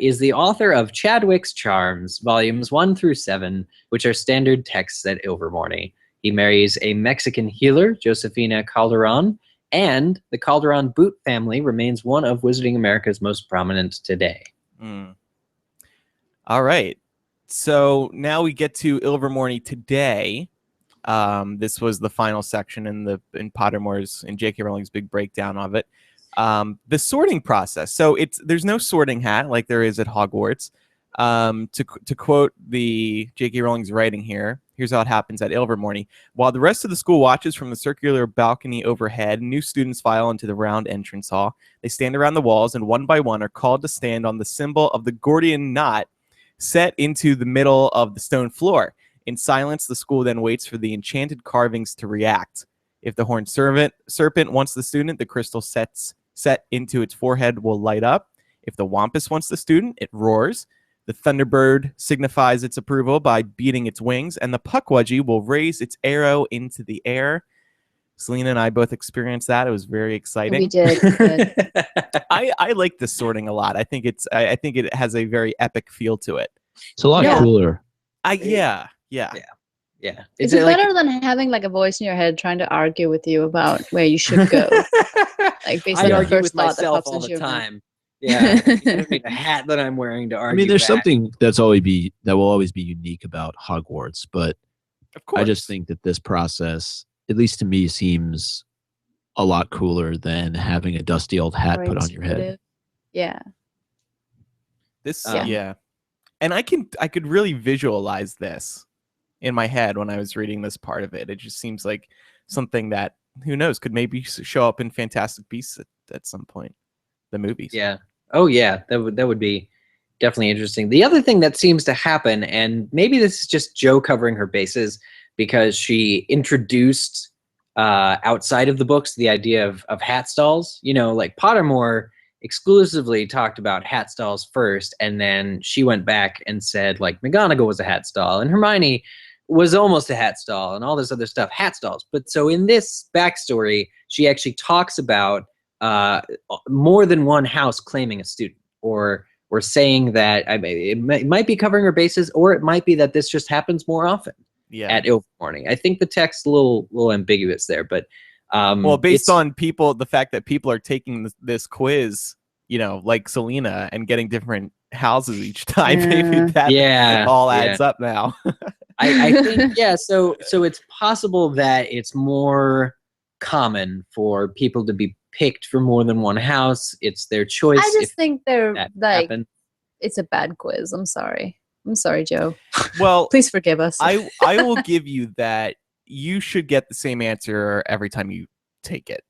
is the author of Chadwick's Charms, volumes 1 through 7, which are standard texts at Ilvermorny. He marries a Mexican healer, Josefina Calderon, and the Calderon Boot family remains one of Wizarding America's most prominent today. All right. So now we get to Ilvermorny today. This was the final section in Pottermore's and J.K. Rowling's big breakdown of it. The sorting process. So there's no sorting hat like there is at Hogwarts. To quote the J.K. Rowling's writing here, here's how it happens at Ilvermorny. While the rest of the school watches from the circular balcony overhead, new students file into the round entrance hall. They stand around the walls and one by one are called to stand on the symbol of the Gordian knot set into the middle of the stone floor. In silence, the school then waits for the enchanted carvings to react. If the horned serpent wants the student, the crystal set into its forehead will light up. If the wampus wants the student, it roars. The thunderbird signifies its approval by beating its wings, and the puckwudgie will raise its arrow into the air. Selena and I both experienced that. It was very exciting. We did. I like this sorting a lot. I think it has a very epic feel to it. It's a lot cooler. Yeah. Is It's it better than having like a voice in your head trying to argue with you about where you should go. Like based on I the argue first with thought that myself pops all into the your mind. time. Yeah, I mean, a hat that I'm wearing to argue. I mean, there's back. something that will always be unique about Hogwarts, but Of course. I just think that this process, at least to me, seems a lot cooler than having a dusty old hat put on your head. Yeah. And I could really visualize this in my head when I was reading this part of it. It just seems like something that, who knows, could maybe show up in Fantastic Beasts at some point, the movies. Yeah. Oh yeah, that would be definitely interesting. The other thing that seems to happen, and maybe this is just Jo covering her bases because she introduced outside of the books the idea of hat stalls. Like Pottermore exclusively talked about hat stalls first, and then she went back and said like McGonagall was a hat stall and Hermione was almost a hat stall and all this other stuff, hat stalls. But so in this backstory, she actually talks about more than one house claiming a student, or saying that it might be covering her bases, or it might be that this just happens more often at Ilvermorny. I think the text's a little ambiguous there, but based on the fact that people are taking this quiz, like Selena, and getting different houses each time, maybe that all adds up now. I think so it's possible that it's more common for people to be picked for more than one house. It's their choice. I just think they're like happened. It's a bad quiz. I'm sorry, Jo. Well, please forgive us. I will give you that. You should get the same answer every time you take it.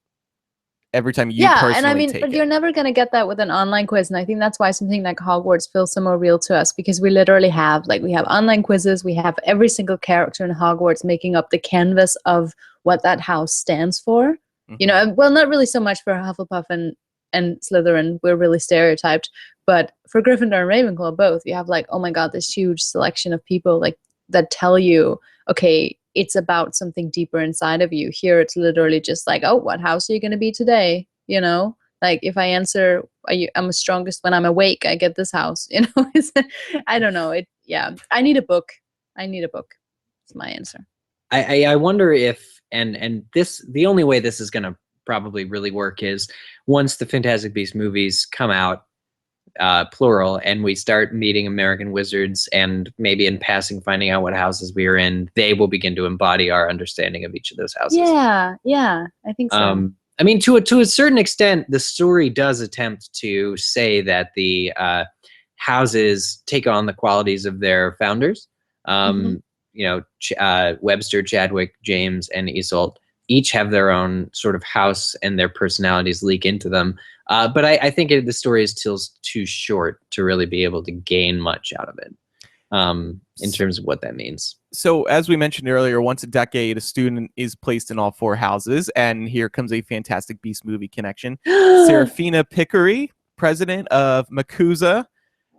Every time you personally and I mean, take but it. you're never gonna get that with an online quiz, and I think that's why something like Hogwarts feels so more real to us, because we literally have online quizzes. We have every single character in Hogwarts making up the canvas of what that house stands for. Mm-hmm. Well, not really so much for Hufflepuff and Slytherin. We're really stereotyped, but for Gryffindor and Ravenclaw, both, you have like, oh my god, this huge selection of people like that tell you, okay, it's about something deeper inside of you. Here it's literally just like, oh, what house are you going to be today? You know, like if I answer, I'm strongest when I'm awake, I get this house. You know, I don't know. I need a book. It's my answer. I wonder if the only way this is going to probably really work is once the Fantastic Beasts movies come out, plural, and we start meeting American wizards and maybe in passing finding out what houses we are in, they will begin to embody our understanding of each of those houses. Yeah, I think so. I mean, to a certain extent, the story does attempt to say that the houses take on the qualities of their founders. You know, Webster, Chadwick, James, and Isolde each have their own sort of house, and their personalities leak into them. But I think the story is still too short to really be able to gain much out of it in terms of what that means. So as we mentioned earlier, once a decade, a student is placed in all 4 houses. And here comes a Fantastic Beasts movie connection. Serafina Pickery, president of MACUSA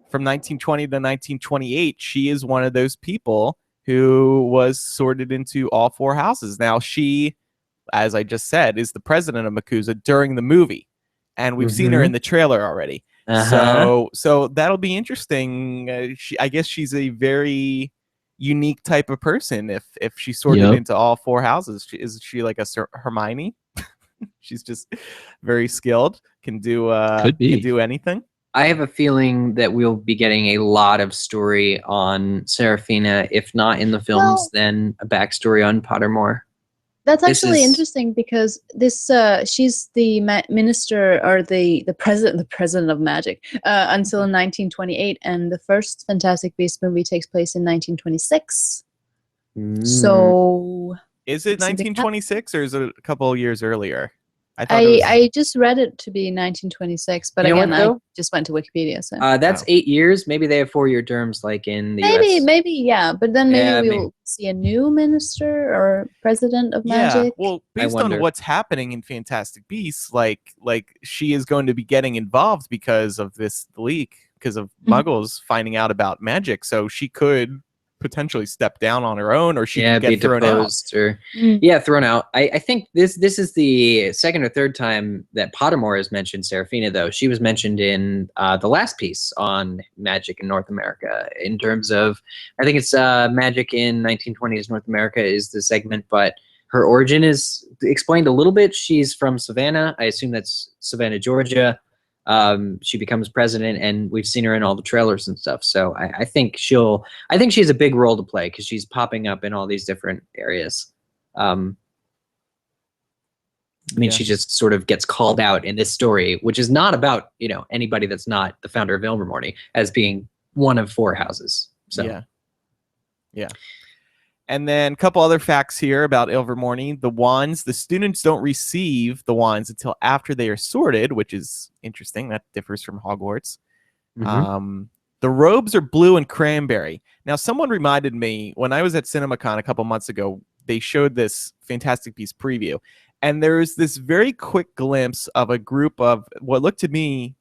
from 1920 to 1928. She is one of those people who was sorted into all 4 houses. Now she, as I just said, is the president of MACUSA during the movie. And we've seen her in the trailer already. So that'll be interesting. I guess she's a very unique type of person if she's sorted into all 4 houses. Is she like a Hermione? She's just very skilled, can do anything. I have a feeling that we'll be getting a lot of story on Serafina, if not in the films, then a backstory on Pottermore. That's actually interesting because this she's the minister or the president of magic until 1928, and the first Fantastic Beasts movie takes place in 1926. So is it 1926 or is it a couple of years earlier? I just read it to be 1926, but again, I just went to Wikipedia. So that's 8 years. Maybe they have 4-year terms, like in the US. Maybe, yeah. But then maybe we'll see a new minister or president of magic. Well, based on what's happening in Fantastic Beasts, like she is going to be getting involved because of this leak, because of Muggles finding out about magic. So she could potentially step down on her own, or she could get thrown out. Thrown out. I think this is the second or third time that Pottermore has mentioned Serafina, though. She was mentioned in the last piece on magic in North America, in terms of, I think it's magic in 1920s North America is the segment, but her origin is explained a little bit. She's from Savannah. I assume that's Savannah, Georgia. She becomes president, and we've seen her in all the trailers and stuff. So I think she has a big role to play because she's popping up in all these different areas. She just sort of gets called out in this story, which is not about, anybody that's not the founder of Ilvermorny, as being one of 4 houses. So yeah. And then a couple other facts here about Ilvermorny. The wands, the students don't receive the wands until after they are sorted, which is interesting. That differs from Hogwarts. The robes are blue and cranberry. Now, someone reminded me, when I was at CinemaCon a couple months ago, they showed this Fantastic Beasts preview. And there's this very quick glimpse of a group of what looked to me,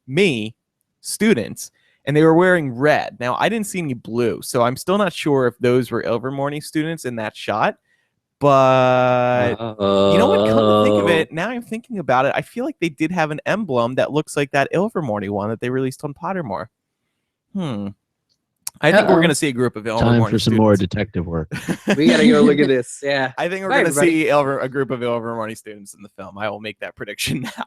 students, and they were wearing red. Now, I didn't see any blue, so I'm still not sure if those were Ilvermorny students in that shot. But you know what? Come to think of it, now I'm thinking about it, I feel like they did have an emblem that looks like that Ilvermorny one that they released on Pottermore. I think we're going to see a group of Ilvermorny Time for some students. more detective work. We got to go look at this. Yeah. I think we're going to see a group of Ilvermorny students in the film. I will make that prediction now.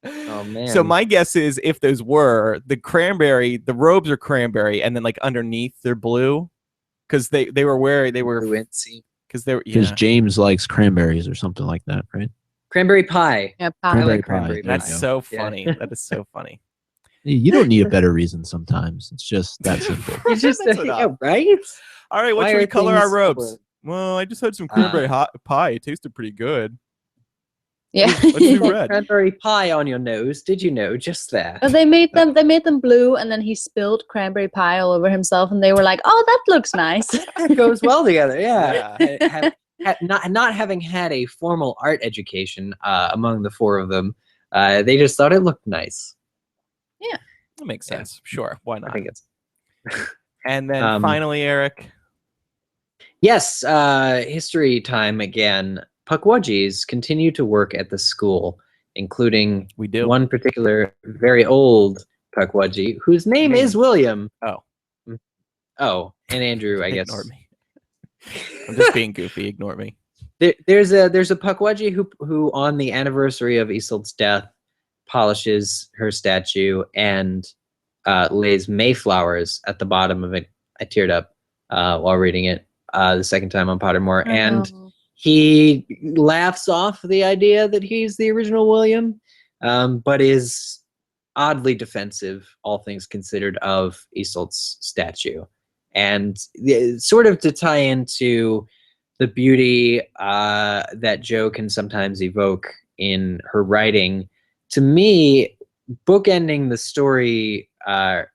Oh man! So my guess is, if those were the cranberry, the robes are cranberry, and then like underneath they're blue, because they were because James likes cranberries or something like that, right? Cranberry pie. Yeah, Cranberry like pie. cranberry That's so funny. That is so funny. You don't need a better reason sometimes. It's just that simple. It's just right. All right, what should we color our robes? Well, I just had some cranberry pie. It tasted pretty good. Yeah. Let's do red. Cranberry pie on your nose. Did you know just that? But they made them blue, and then he spilled cranberry pie all over himself, and they were like, "Oh, that looks nice." It goes well together. Yeah. Not having had a formal art education among the 4 of them, they just thought it looked nice. Yeah, that makes sense. Sure, why not? I think it's. And then finally, Eric. Yes, history time again. Pukwudgies continue to work at the school, including We do. one particular very old Pukwudgie whose name is William. Oh. Oh, and Andrew, I guess. Ignore me. I'm just being goofy. Ignore me. There's a Pukwudgie who on the anniversary of Isolde's death polishes her statue and lays mayflowers at the bottom of it. I teared up while reading it the second time on Pottermore, and he laughs off the idea that he's the original William, but is oddly defensive, all things considered, of Isolde's statue. And sort of to tie into the beauty that Jo can sometimes evoke in her writing, to me, bookending the story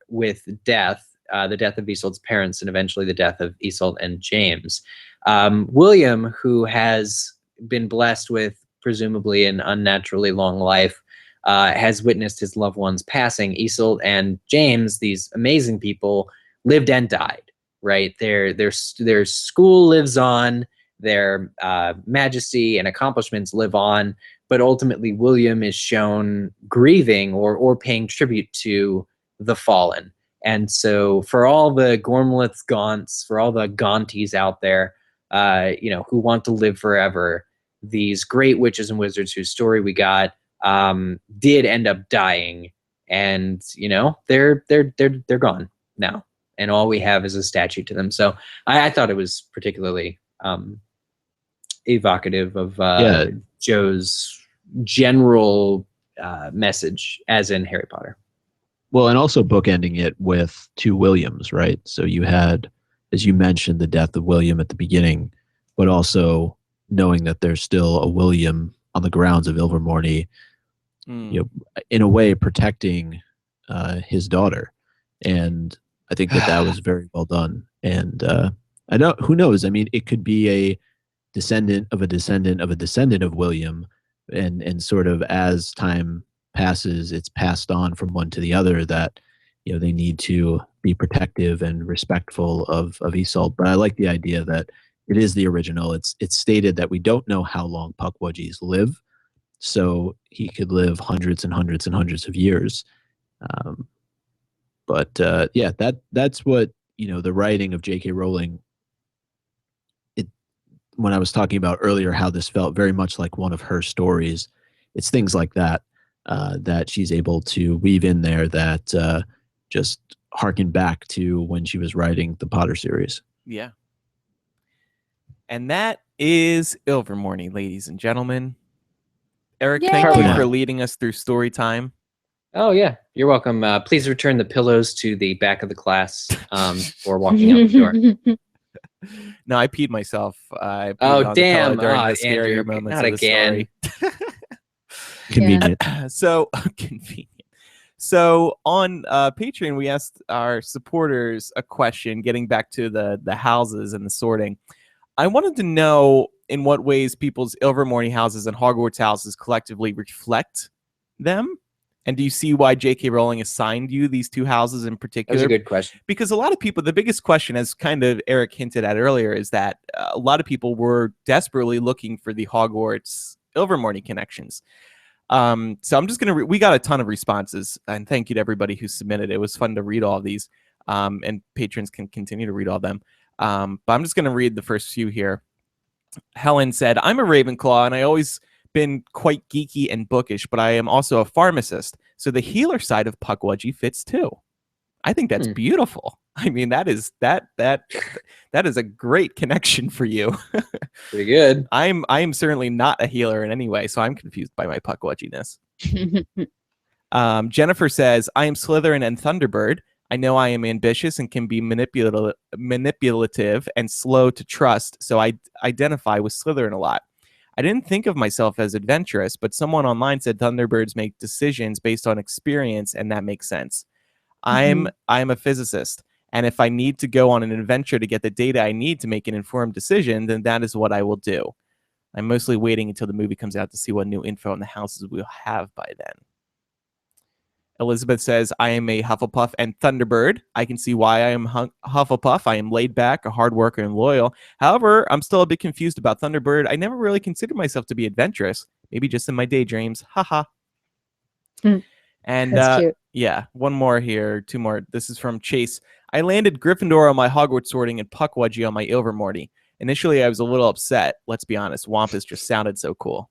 with death, the death of Isolde's parents, and eventually the death of Isolde and James. William, who has been blessed with presumably an unnaturally long life, has witnessed his loved ones passing. Isolde and James, these amazing people, lived and died. Right, their school lives on, their majesty and accomplishments live on, but ultimately William is shown grieving or paying tribute to the fallen. And so for all the Gormleths Gaunts, for all the Gaunties out there, who want to live forever, these great witches and wizards whose story we got did end up dying, and they're gone now, and all we have is a statue to them. So I thought it was particularly evocative of Jo's general message, as in Harry Potter. Well, and also bookending it with two Williams, right? So you had, as you mentioned, the death of William at the beginning, but also knowing that there's still a William on the grounds of Ilvermorny, in a way protecting his daughter. And I think that was very well done. And I know, who knows? I mean, it could be a descendant of a descendant of a descendant of William, and sort of as time passes, it's passed on from one to the other that they need to be protective and respectful of Isolde. But I like the idea that it is the original. It's stated that we don't know how long Pukwudgies live, so he could live hundreds and hundreds and hundreds of years. But that's what the writing of J.K. Rowling. When I was talking about earlier how this felt very much like one of her stories, it's things like that that she's able to weave in there that just harken back to when she was writing the Potter series. Yeah. And that is Ilvermorny, ladies and gentlemen. Eric, thank you for leading us through story time. Oh, yeah. You're welcome. Please return the pillows to the back of the class for walking out the door. No, I peed myself. I peed oh, damn. During the scarier Andrew, moments not of the again. story. Convenient. So convenient. So on Patreon, we asked our supporters a question, getting back to the houses and the sorting. I wanted to know in what ways people's Ilvermorny houses and Hogwarts houses collectively reflect them. And do you see why J.K. Rowling assigned you these two houses in particular? That's a good question. Because a lot of people, the biggest question, as kind of Eric hinted at earlier, is that a lot of people were desperately looking for the Hogwarts Ilvermorny connections. So I'm just going to, we got a ton of responses, and thank you to everybody who submitted. It was fun to read all of these, and patrons can continue to read all of them. But I'm just going to read the first few here. Helen said, I'm a Ravenclaw, and I always been quite geeky and bookish, but I am also a pharmacist, so the healer side of Pukwudgie fits too. I think that's beautiful. I mean, that is a great connection for you. Pretty good. I am certainly not a healer in any way, so I'm confused by my Pukwudgie-ness. Jennifer says, I am Slytherin and Thunderbird. I know I am ambitious and can be manipulative and slow to trust, so I identify with Slytherin a lot. I didn't think of myself as adventurous, but someone online said Thunderbirds make decisions based on experience, and that makes sense. I'm a physicist, and if I need to go on an adventure to get the data I need to make an informed decision, then that is what I will do. I'm mostly waiting until the movie comes out to see what new info on the houses we'll have by then. Elizabeth says, I am a Hufflepuff and Thunderbird. I can see why I am Hufflepuff. I am laid back, a hard worker, and loyal. However, I'm still a bit confused about Thunderbird. I never really considered myself to be adventurous. Maybe just in my daydreams. Haha. And That's cute. yeah, one more here, two more. This is from Chase. I landed Gryffindor on my Hogwarts sorting and Puckwudgie on my Ilvermorny. Initially, I was a little upset. Let's be honest. Wampus just sounded so cool.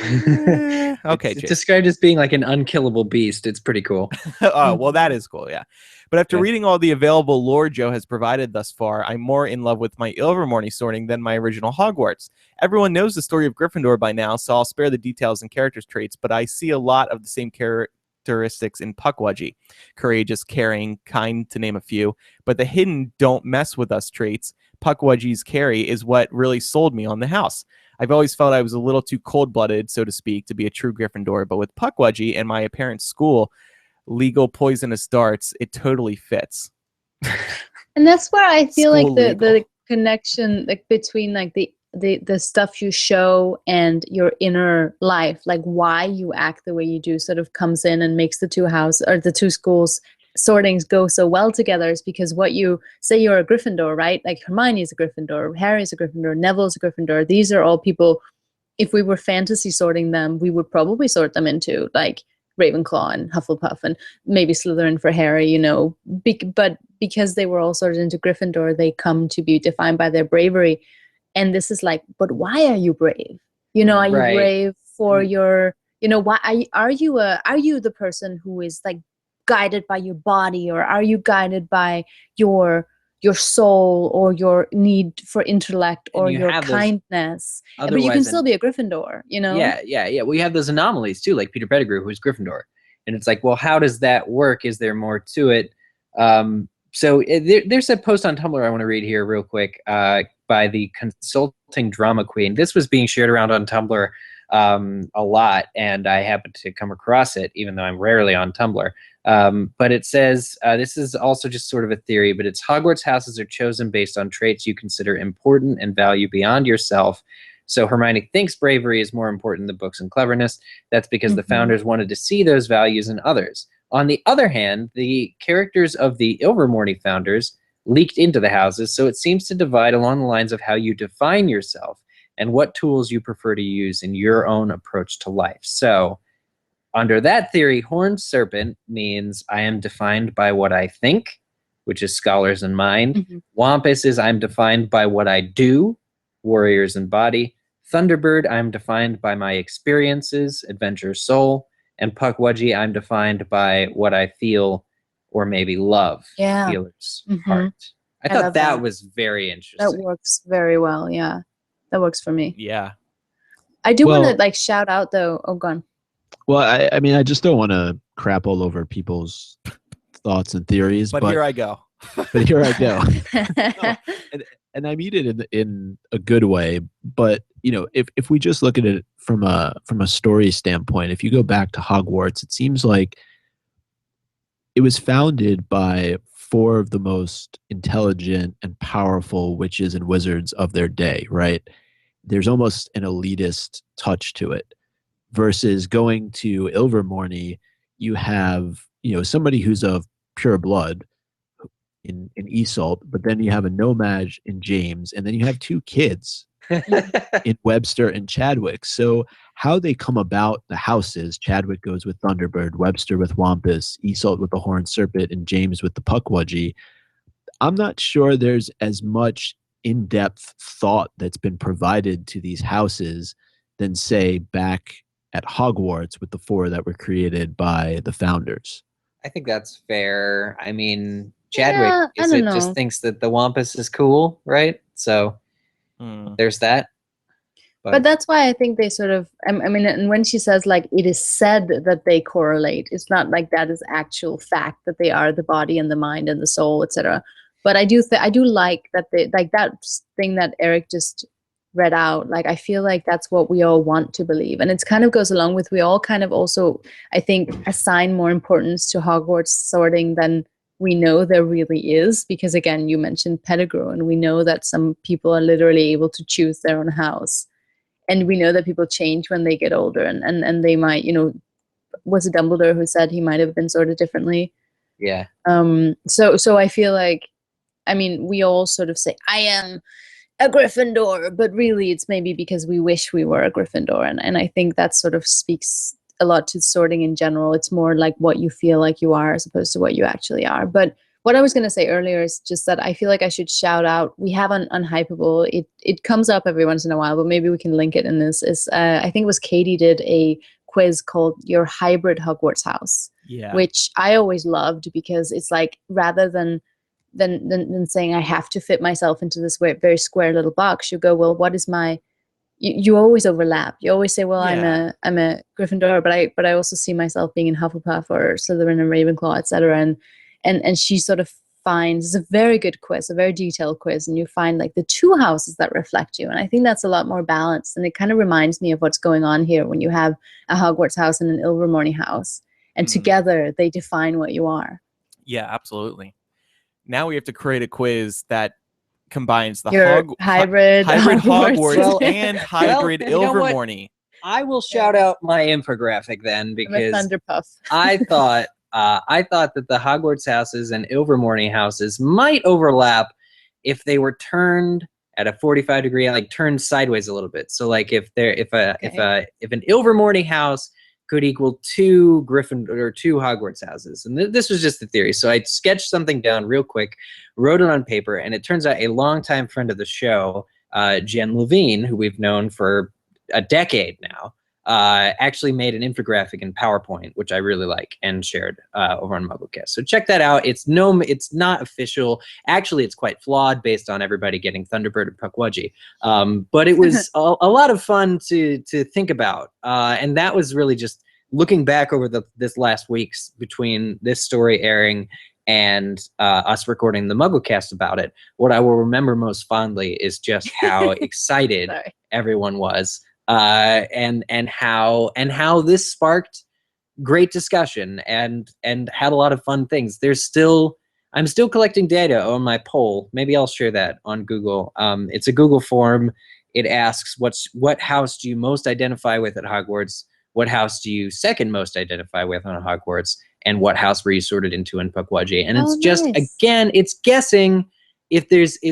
Okay, It's Chase. described as being like an unkillable beast. It's pretty cool. Oh, well, that is cool, yeah. But after reading all the available lore Joe has provided thus far, I'm more in love with my Ilvermorny sorting than my original Hogwarts. Everyone knows the story of Gryffindor by now, so I'll spare the details and characters traits, but I see a lot of the same characteristics in Puckwudgie. Courageous, caring, kind, to name a few. But the hidden don't mess with us traits, Puckwudgie's carry, is what really sold me on the house. I've always felt I was a little too cold-blooded, so to speak, to be a true Gryffindor, but with Puckwudgie and my apparent school, legal poisonous darts, it totally fits. And that's where I feel School like the legal. connection like between like the stuff you show and your inner life, like why you act the way you do, sort of comes in and makes the two schools sortings go so well together, is because what you say, you're a Gryffindor, right? Like Hermione's a Gryffindor, Harry's a Gryffindor, Neville's a Gryffindor. These are all people, if we were fantasy sorting them, we would probably sort them into like Ravenclaw and Hufflepuff and maybe Slytherin for Harry, you know, but because they were all sorted into Gryffindor, they come to be defined by their bravery. And this is like, but why are you brave? You know, are you Right. brave for your, you know, why are you the person who is like guided by your body, or are you guided by your soul or your need for intellect And or you your have those- kindness? But you Otherwise, can still be a Gryffindor, you know? Yeah. Well, you have those anomalies too, like Peter Pettigrew, who's Gryffindor, and it's like, well, how does that work? Is there more to it? There's a post on Tumblr I want to read here real quick by the Consulting Drama Queen. This was being shared around on Tumblr a lot, and I happened to come across it, even though I'm rarely on Tumblr. But it says, this is also just sort of a theory, but it's Hogwarts houses are chosen based on traits you consider important and value beyond yourself. So Hermione thinks bravery is more important than books and cleverness. That's because the founders wanted to see those values in others. On the other hand, the characters of the Ilvermorny founders leaked into the houses, so it seems to divide along the lines of how you define yourself and what tools you prefer to use in your own approach to life. So under that theory, Horned Serpent means I am defined by what I think, which is scholars and mind. Wampus is I'm defined by what I do, warriors and body. Thunderbird, I'm defined by my experiences, adventure, soul. And Puckwudgie, I'm defined by what I feel or maybe love, Yeah. feelers, Mhm. heart. I I thought love that that. was very That interesting. works very well. Yeah, that works for me. Yeah. I do want Well- to like shout out though. Oh, gone. Well, I mean, I just don't want to crap all over people's thoughts and theories, But but here I go. but here I go. And I mean it in a good way. But you know, if we just look at it from a story standpoint, if you go back to Hogwarts, it seems like it was founded by 4 of the most intelligent and powerful witches and wizards of their day, right? There's almost an elitist touch to it. Versus going to Ilvermorny, you have, you know, somebody who's of pure blood in Iseult, but then you have a nomad in James, and then you have 2 kids in Webster and Chadwick. So how they come about the houses, Chadwick goes with Thunderbird, Webster with Wampus, Iseult with the Horned Serpent, and James with the Puckwudgie. I'm not sure there's as much in-depth thought that's been provided to these houses than, say, back at Hogwarts with the 4 that were created by the founders. I think that's fair. I mean, Yeah, Chadwick I don't just know. thinks that the Wampus is cool, right? So there's that. But that's why I think they sort of, I mean, and when she says like it is said that they correlate, it's not like that is actual fact that they are the body and the mind and the soul, etc. But I do like that they like that thing that Eric just read out. Like I feel like that's what we all want to believe, and it kind of goes along with we all kind of also I think assign more importance to Hogwarts sorting than we know there really is, because again you mentioned Pettigrew, and we know that some people are literally able to choose their own house. And we know that people change when they get older, and they might, you know, was it Dumbledore who said he might have been sorted differently? Yeah. So I feel like, I mean, we all sort of say, I am a Gryffindor, but really it's maybe because we wish we were a Gryffindor. And I think that sort of speaks a lot to sorting in general. It's more like what you feel like you are as opposed to what you actually are. But what I was going to say earlier is just that I feel like I should shout out, we have an Unhypeable. It comes up every once in a while, but maybe we can link it in this. I think it was Katie did a quiz called Your Hybrid Hogwarts House, which I always loved because it's like, rather than saying I have to fit myself into this very square little box, you go, well, what is my, you always overlap. You always say, well, I'm a Gryffindor, but I also see myself being in Hufflepuff or Slytherin and Ravenclaw, etc. And she sort of finds, it's a very good quiz, a very detailed quiz, and you find like the two houses that reflect you. And I think that's a lot more balanced. And it kind of reminds me of what's going on here when you have a Hogwarts house and an Ilvermorny house, and together they define what you are. Yeah, absolutely. Now we have to create a quiz that combines the hybrid Hogwarts and hybrid Ilvermorny. I will shout out my infographic then, because Thunderpuff. I thought that the Hogwarts houses and Ilvermorny houses might overlap if they were turned at a 45 degree, like turned sideways a little bit. So like if an Ilvermorny house could equal 2 Gryffindor or 2 Hogwarts houses. And this was just the theory. So I sketched something down real quick, wrote it on paper, and it turns out a longtime friend of the show, Jen Levine, who we've known for a decade now, actually made an infographic in PowerPoint, which I really like, and shared over on MuggleCast. So check that out. It's not official. Actually, it's quite flawed based on everybody getting Thunderbird and Pukwudgie. But it was a lot of fun to think about. And that was really just looking back over this last week's between this story airing and us recording the MuggleCast about it. What I will remember most fondly is just how excited everyone was. And how this sparked great discussion and had a lot of fun things. I'm still collecting data on my poll. Maybe I'll share that on Google. It's a Google form. It asks what house do you most identify with at Hogwarts? What house do you second most identify with on Hogwarts? And what house were you sorted into in Pukwudgie? And it's just, again, it's guessing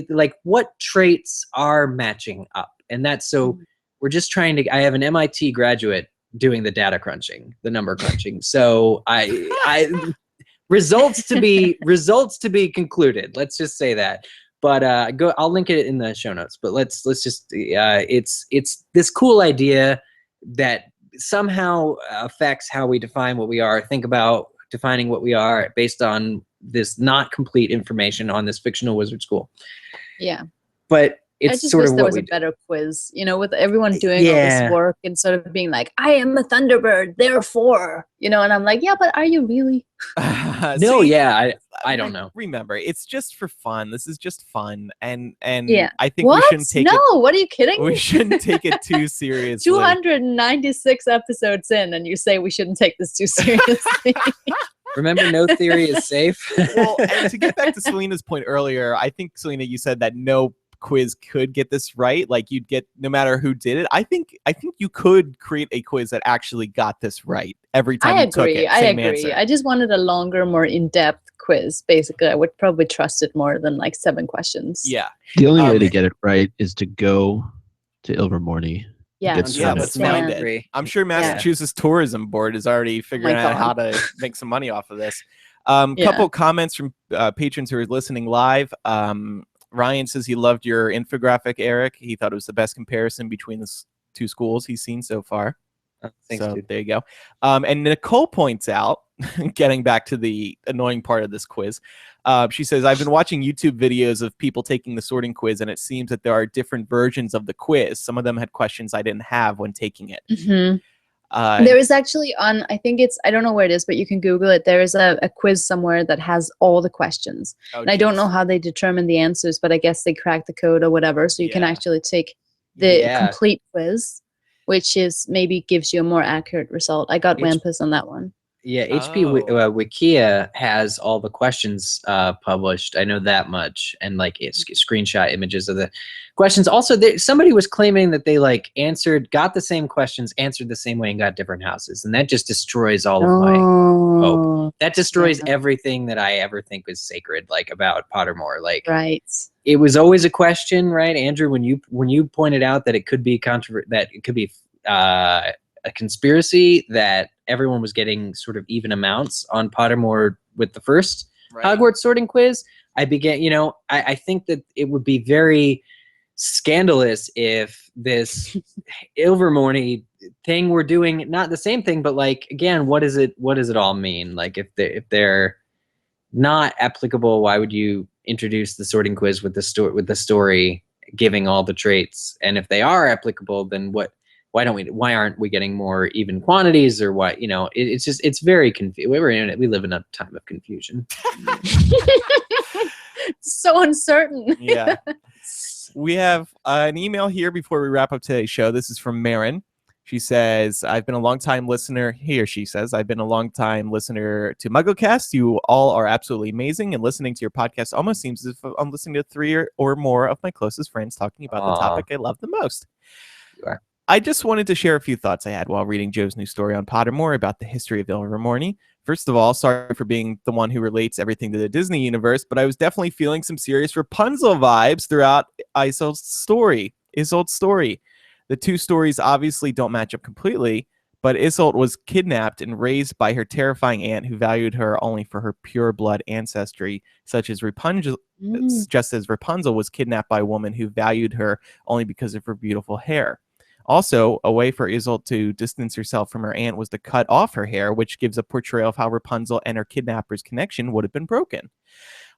like what traits are matching up. And that's so. We're just trying to. I have an MIT graduate doing the data crunching, the number crunching. So I results to be concluded. Let's just say that. But I'll link it in the show notes. But let's just. It's this cool idea that somehow affects how we define what we are. Think about defining what we are based on this not complete information on this fictional wizard school. Yeah. But I just wish there was a better quiz, with everyone doing all this work and sort of being like, I am a Thunderbird, therefore, and I'm like, yeah, but are you really? No, I don't know. Remember, it's just for fun. This is just fun. And yeah. I think we shouldn't take what are you kidding? We shouldn't take it too seriously. 296 episodes in, and you say we shouldn't take this too seriously. Remember, no theory is safe. Well, and to get back to Selena's point earlier, I think, Selena, you said that no quiz could get this right, like you'd get no matter who did it. I think you could create a quiz that actually got this right every time you took it. I agree. Answer. I just wanted a longer, more in-depth quiz. Basically, I would probably trust it more than like 7 questions. Yeah. The only way to get it right is to go to Ilvermorny. Yeah, let's find it. I'm sure Massachusetts Tourism Board is already figuring out how to make some money off of this. Couple comments from patrons who are listening live. Ryan says he loved your infographic, Eric. He thought it was the best comparison between the 2 schools he's seen so far. Thanks, so dude. There you go. And Nicole points out, getting back to the annoying part of this quiz, she says, I've been watching YouTube videos of people taking the sorting quiz, and it seems that there are different versions of the quiz. Some of them had questions I didn't have when taking it. Mm-hmm. There is actually I don't know where it is, but you can Google it. There is a quiz somewhere that has all the questions. And I don't know how they determine the answers, but I guess they crack the code or whatever. So you can actually take the complete quiz, which maybe gives you a more accurate result. I got Wampus on that one. Yeah, Oh. Wikia has all the questions published. I know that much, and like it's screenshot images of the questions. Also, somebody was claiming that they like got the same questions, answered the same way, and got different houses, and that just destroys all of my hope. That destroys everything that I ever think was sacred, like about Pottermore. Like, Right. it was always a question, right, Andrew? When you pointed out that it could be that it could be a conspiracy that everyone was getting sort of even amounts on Pottermore with the first Hogwarts sorting quiz, I began, I think that it would be very scandalous if this Ilvermorny thing we're doing, not the same thing, but like, again, what does it all mean? Like, if they're not applicable, why would you introduce the sorting quiz with the story giving all the traits? And if they are applicable, then why aren't we getting more even quantities, or what? It's very confusing. We live in a time of confusion. So uncertain. Yeah. We have an email here before we wrap up today's show. This is from Marin. She says, I've been a long time listener. She says, I've been a long time listener to MuggleCast. You all are absolutely amazing. And listening to your podcast almost seems as if I'm listening to 3 or more of my closest friends talking about the topic I love the most. You are. I just wanted to share a few thoughts I had while reading Joe's new story on Pottermore about the history of Ilvermorny. First of all, sorry for being the one who relates everything to the Disney universe, but I was definitely feeling some serious Rapunzel vibes throughout Isolde's story. The two stories obviously don't match up completely, but Isolde was kidnapped and raised by her terrifying aunt who valued her only for her pure blood ancestry, such as Rapunzel, just as Rapunzel was kidnapped by a woman who valued her only because of her beautiful hair. Also, a way for Isolde to distance herself from her aunt was to cut off her hair, which gives a portrayal of how Rapunzel and her kidnapper's connection would have been broken.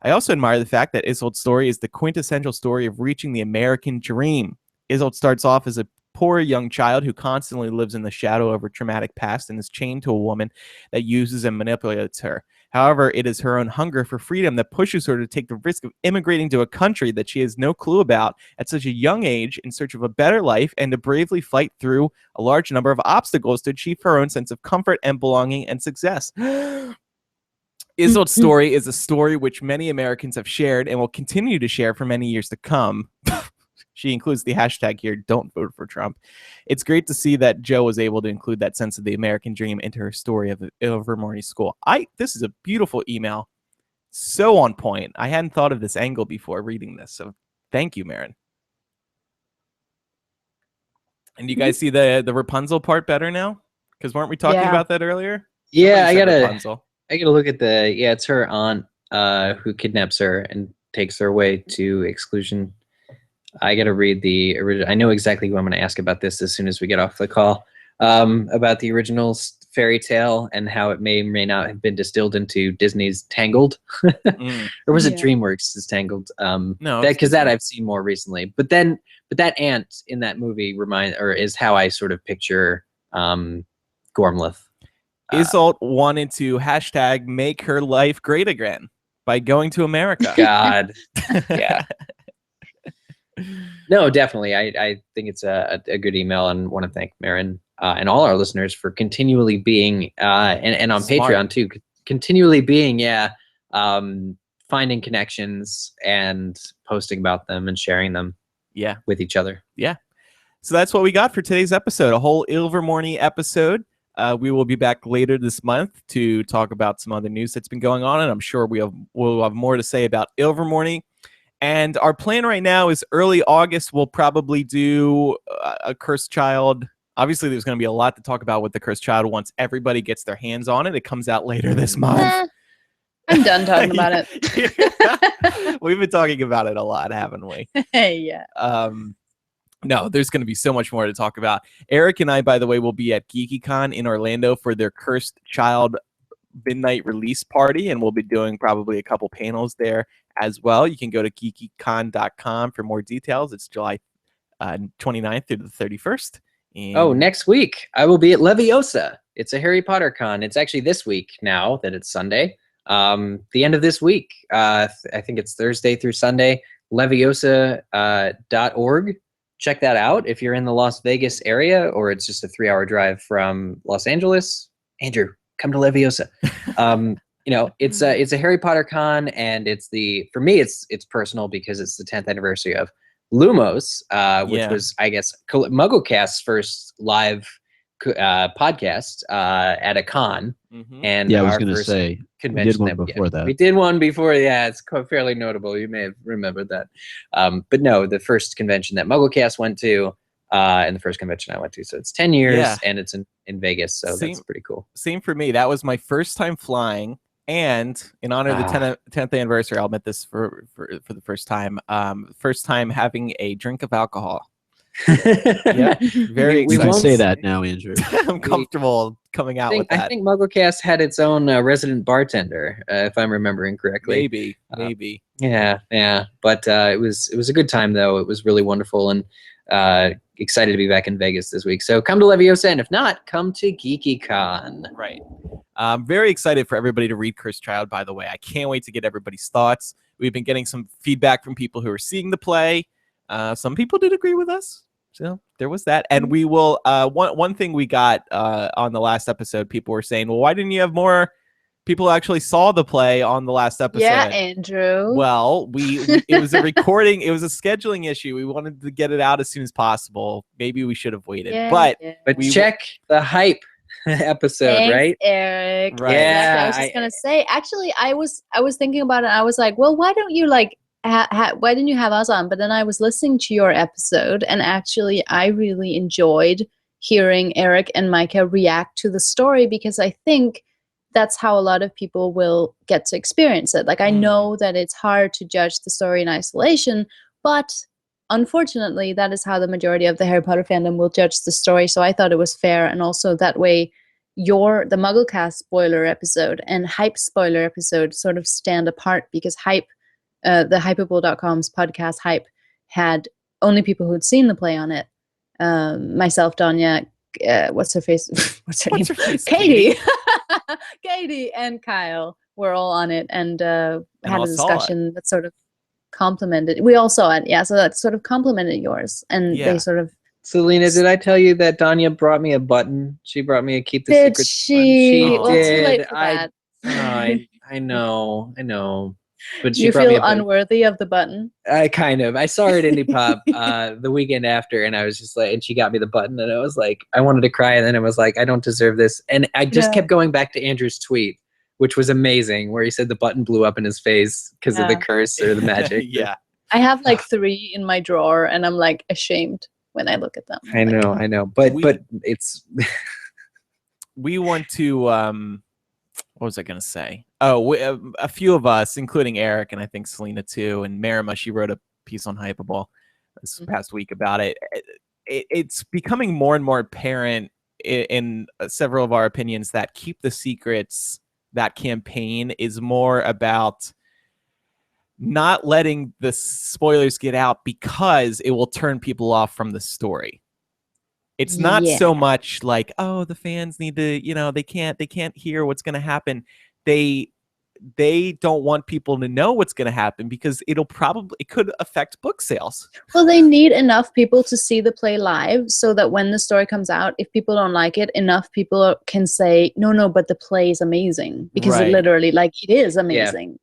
I also admire the fact that Isolde's story is the quintessential story of reaching the American dream. Isolde starts off as a poor young child who constantly lives in the shadow of her traumatic past and is chained to a woman that uses and manipulates her. However, it is her own hunger for freedom that pushes her to take the risk of immigrating to a country that she has no clue about at such a young age in search of a better life, and to bravely fight through a large number of obstacles to achieve her own sense of comfort and belonging and success. Isolde's story is a story which many Americans have shared and will continue to share for many years to come. She includes the hashtag here, don't vote for Trump. It's great to see that Joe was able to include that sense of the American dream into her story of Ilvermorny School. This is a beautiful email. So on point. I hadn't thought of this angle before reading this, so thank you, Marin. And you guys see the Rapunzel part better now? Because weren't we talking about that earlier? Yeah, I gotta look at it's her aunt who kidnaps her and takes her away to exclusion. I got to read the original. I know exactly who I'm going to ask about this as soon as we get off the call, about the original fairy tale and how it may or may not have been distilled into Disney's Tangled. Or was it DreamWorks' Tangled? No, because that I've seen more recently. But that aunt in that movie is how I sort of picture Gormleth. Isolde wanted to hashtag make her life great again by going to America. God. Yeah. No, definitely. I think it's a good email, and want to thank Marin and all our listeners for continually being and on Smart. Patreon too, continually being finding connections and posting about them and sharing them with each other. Yeah. So that's what we got for today's episode, a whole Ilvermorny episode. We will be back later this month to talk about some other news that's been going on, and I'm sure we'll have more to say about Ilvermorny. And our plan right now is early August, we'll probably do a Cursed Child. Obviously, there's going to be a lot to talk about with the Cursed Child once everybody gets their hands on it. It comes out later this month. I'm done talking about it. We've been talking about it a lot, haven't we? Yeah. No, there's going to be so much more to talk about. Eric and I, by the way, will be at GeekyCon in Orlando for their Cursed Child midnight release party, and we'll be doing probably a couple panels there as well. You can go to geekycon.com for more details. It's July 29th through the 31st. And next week I will be at Leviosa. It's a Harry Potter con. It's actually this week now that it's Sunday. The end of this week. I think it's Thursday through Sunday. Leviosa.org. Check that out if you're in the Las Vegas area, or it's just a 3-hour drive from Los Angeles. Andrew, come to Leviosa. It's a Harry Potter con, and for me it's personal because it's the 10th anniversary of Lumos, which was, I guess, MuggleCast's first live podcast at a con. And I was our going to first say convention we did one before that. We did one before. Yeah, it's fairly notable. You may have remembered that. But no, the first convention that MuggleCast went to, and the first convention I went to. So it's 10 years, and it's in Vegas. So that's pretty cool. Same for me. That was my first time flying. And in honor of the 10th anniversary, I'll admit this for the first time having a drink of alcohol. Yeah, very. We excited. can say that now, Andrew. I'm comfortable coming out with that. I think MuggleCast had its own resident bartender, if I'm remembering correctly. Maybe. Yeah. But it was a good time though. It was really wonderful, and excited to be back in Vegas this week. So come to Leviosa, and if not, come to GeekyCon. Right. I'm very excited for everybody to read Cursed Child, by the way. I can't wait to get everybody's thoughts. We've been getting some feedback from people who are seeing the play. Some people did agree with us. So there was that. And we will, one thing we got on the last episode, people were saying, well, why didn't you have more people who actually saw the play on the last episode? Yeah, Andrew. Well, it was a recording. It was a scheduling issue. We wanted to get it out as soon as possible. Maybe we should have waited. But check the hype episode. Thanks, right, Eric. Right. Yeah, I was just gonna say. Actually, I was thinking about it. I was like, well, why don't you why didn't you have us on? But then I was listening to your episode, and actually, I really enjoyed hearing Eric and Micah react to the story, because I think that's how a lot of people will get to experience it. Like, I know that it's hard to judge the story in isolation, but unfortunately, that is how the majority of the Harry Potter fandom will judge the story. So I thought it was fair, and also that way, the MuggleCast spoiler episode and Hype spoiler episode sort of stand apart, because Hype, the Hypable.com's podcast Hype, had only people who'd seen the play on it. Myself, Danya, what's her name? Katie. Katie and Kyle were all on it, and had a discussion that sort of complemented. We all saw it, yeah. So that sort of complemented yours, and they sort of. Selena, did I tell you that Danya brought me a button? She brought me a Keep the Did Secret she? button. Well, too late for that. I know. But she you brought me feel unworthy of the button? I saw her at Indie Pop the weekend after, and I was just like, and she got me the button, and I was like, I wanted to cry, and then I was like, I don't deserve this. And I just kept going back to Andrew's tweet, which was amazing, where he said the button blew up in his face because of the curse or the magic. Yeah. I have like 3 in my drawer, and I'm like ashamed when I look at them. I know. But it's we want to what was I going to say? Oh, a few of us, including Eric and I think Selena too, and Marima, she wrote a piece on Hypable this past week about it. It's becoming more and more apparent in several of our opinions that Keep the Secrets, that campaign, is more about not letting the spoilers get out because it will turn people off from the story. It's not so much like, oh, the fans need to, they can't hear what's going to happen. They don't want people to know what's going to happen because it could affect book sales. Well, they need enough people to see the play live so that when the story comes out, if people don't like it, enough people can say, no, but the play is amazing, because it literally, it is amazing,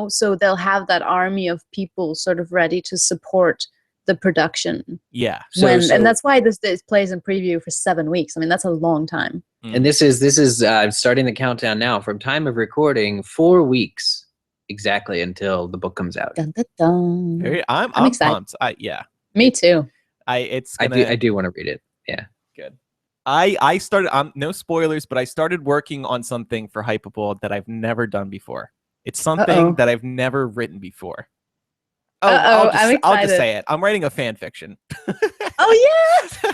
so they'll have that army of people sort of ready to support the production. Yeah. And that's why this plays in preview for 7 weeks. I mean, that's a long time. And this is starting the countdown now from time of recording, 4 weeks exactly until the book comes out. Dun, dun, dun. I'm excited. Pumped. Me too. I do want to read it. Yeah. Good. I started, no spoilers, but I started working on something for Hypable that I've never done before. It's something that I've never written before. I'll just say it. I'm writing a fan fiction. Oh yes.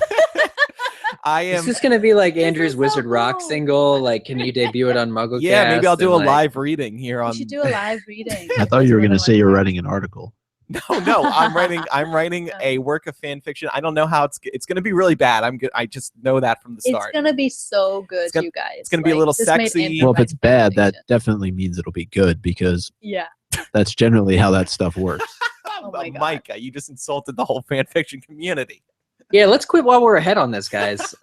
I am. Is this gonna be like Andrew's Wizard Rock single? Like, can you debut it on MuggleCast? Yeah, maybe I'll do a live reading here on. You should do a live reading. I thought you were gonna say you're writing an article. No. I'm writing a work of fan fiction. I don't know how it's gonna be really bad. I just know that from the start. It's gonna be so good, you guys. It's gonna be a little sexy. Well, if it's bad, that definitely means it'll be good, because that's generally how that stuff works. Oh my God. Micah, you just insulted the whole fan fiction community. Yeah, let's quit while we're ahead on this, guys.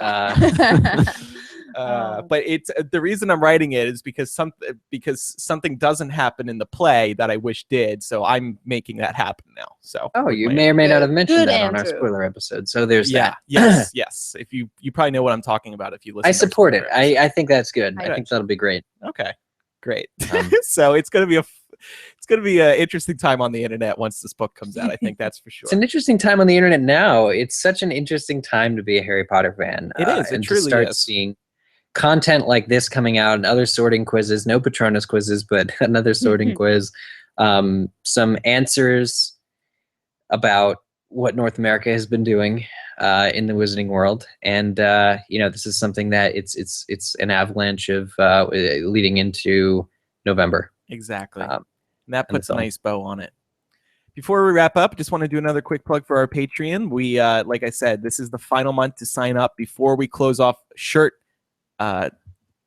But it's the reason I'm writing it is because something doesn't happen in the play that I wish did. So I'm making that happen now. So with you my- may or may not have mentioned Good, that on our Andrew. spoiler episode. So there's that. Yes. If you probably know what I'm talking about if you listen. I to our support it. spoiler episode. I think that's good. I I think that'll be great. Okay, great. Um, So it's gonna be an interesting time on the internet once this book comes out. I think that's for sure. It's an interesting time on the internet now. It's such an interesting time to be a Harry Potter fan. It is. It and truly to start is. seeing content like this coming out and other sorting quizzes. No Patronus quizzes, but another sorting quiz. Some answers about what North America has been doing in the wizarding world, and this is something that it's an avalanche of leading into November. Exactly. Um, And that and puts a so- nice bow on it. Before we wrap up, just want to do another quick plug for our Patreon. We, like I said, this is the final month to sign up before we close off shirt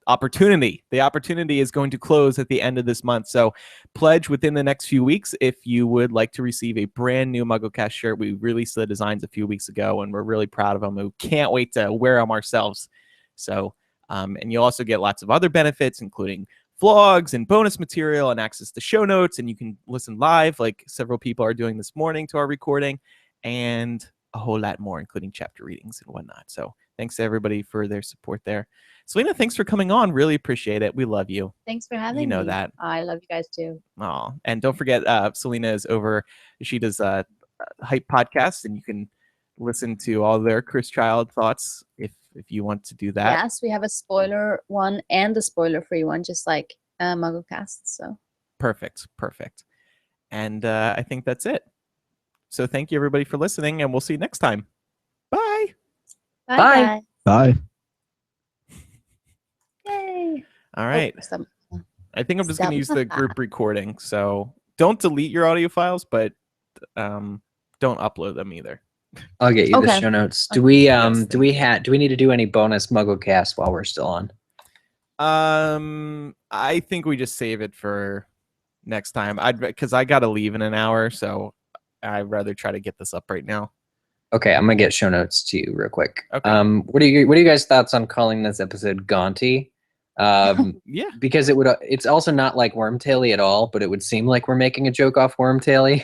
opportunity. The opportunity is going to close at the end of this month. So pledge within the next few weeks if you would like to receive a brand new MuggleCast shirt. We released the designs a few weeks ago, and we're really proud of them. We can't wait to wear them ourselves. So, and you'll also get lots of other benefits, including vlogs and bonus material and access to show notes, and you can listen live like several people are doing this morning to our recording, and a whole lot more, including chapter readings and whatnot. So thanks to everybody for their support there. Selena, thanks for coming on. Really appreciate it. We love you. Thanks for having me. You know that. I love you guys too. Oh, and don't forget, Selena is over. She does Hype podcast, and you can listen to all their Chris Child thoughts if you want to do that. Yes, we have a spoiler one and a spoiler free one, just like MuggleCast. So Perfect. And I think that's it. So thank you everybody for listening, and we'll see you next time. Bye. bye. Bye. Bye. Bye. Yay. All right. Oh, stop. I think I'm just going to use Stop. the group recording. So don't delete your audio files, but don't upload them either. I'll get you the Okay. show notes. Do we Yes, do we need to do any bonus MuggleCast while we're still on? I think we just save it for next time. Because I got to leave in an hour, so I'd rather try to get this up right now. Okay, I'm gonna get show notes to you real quick. Okay. What are you guys' thoughts on calling this episode Gaunty? Yeah. Because it's also not like Wormtaily at all, but it would seem like we're making a joke off Wormtaily.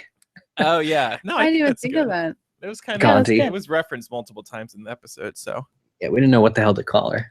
Oh yeah. No, I didn't even that's think good. of that. It was kind Gaunty. of it was referenced multiple times in the episode, so Yeah, we didn't know what the hell to call her.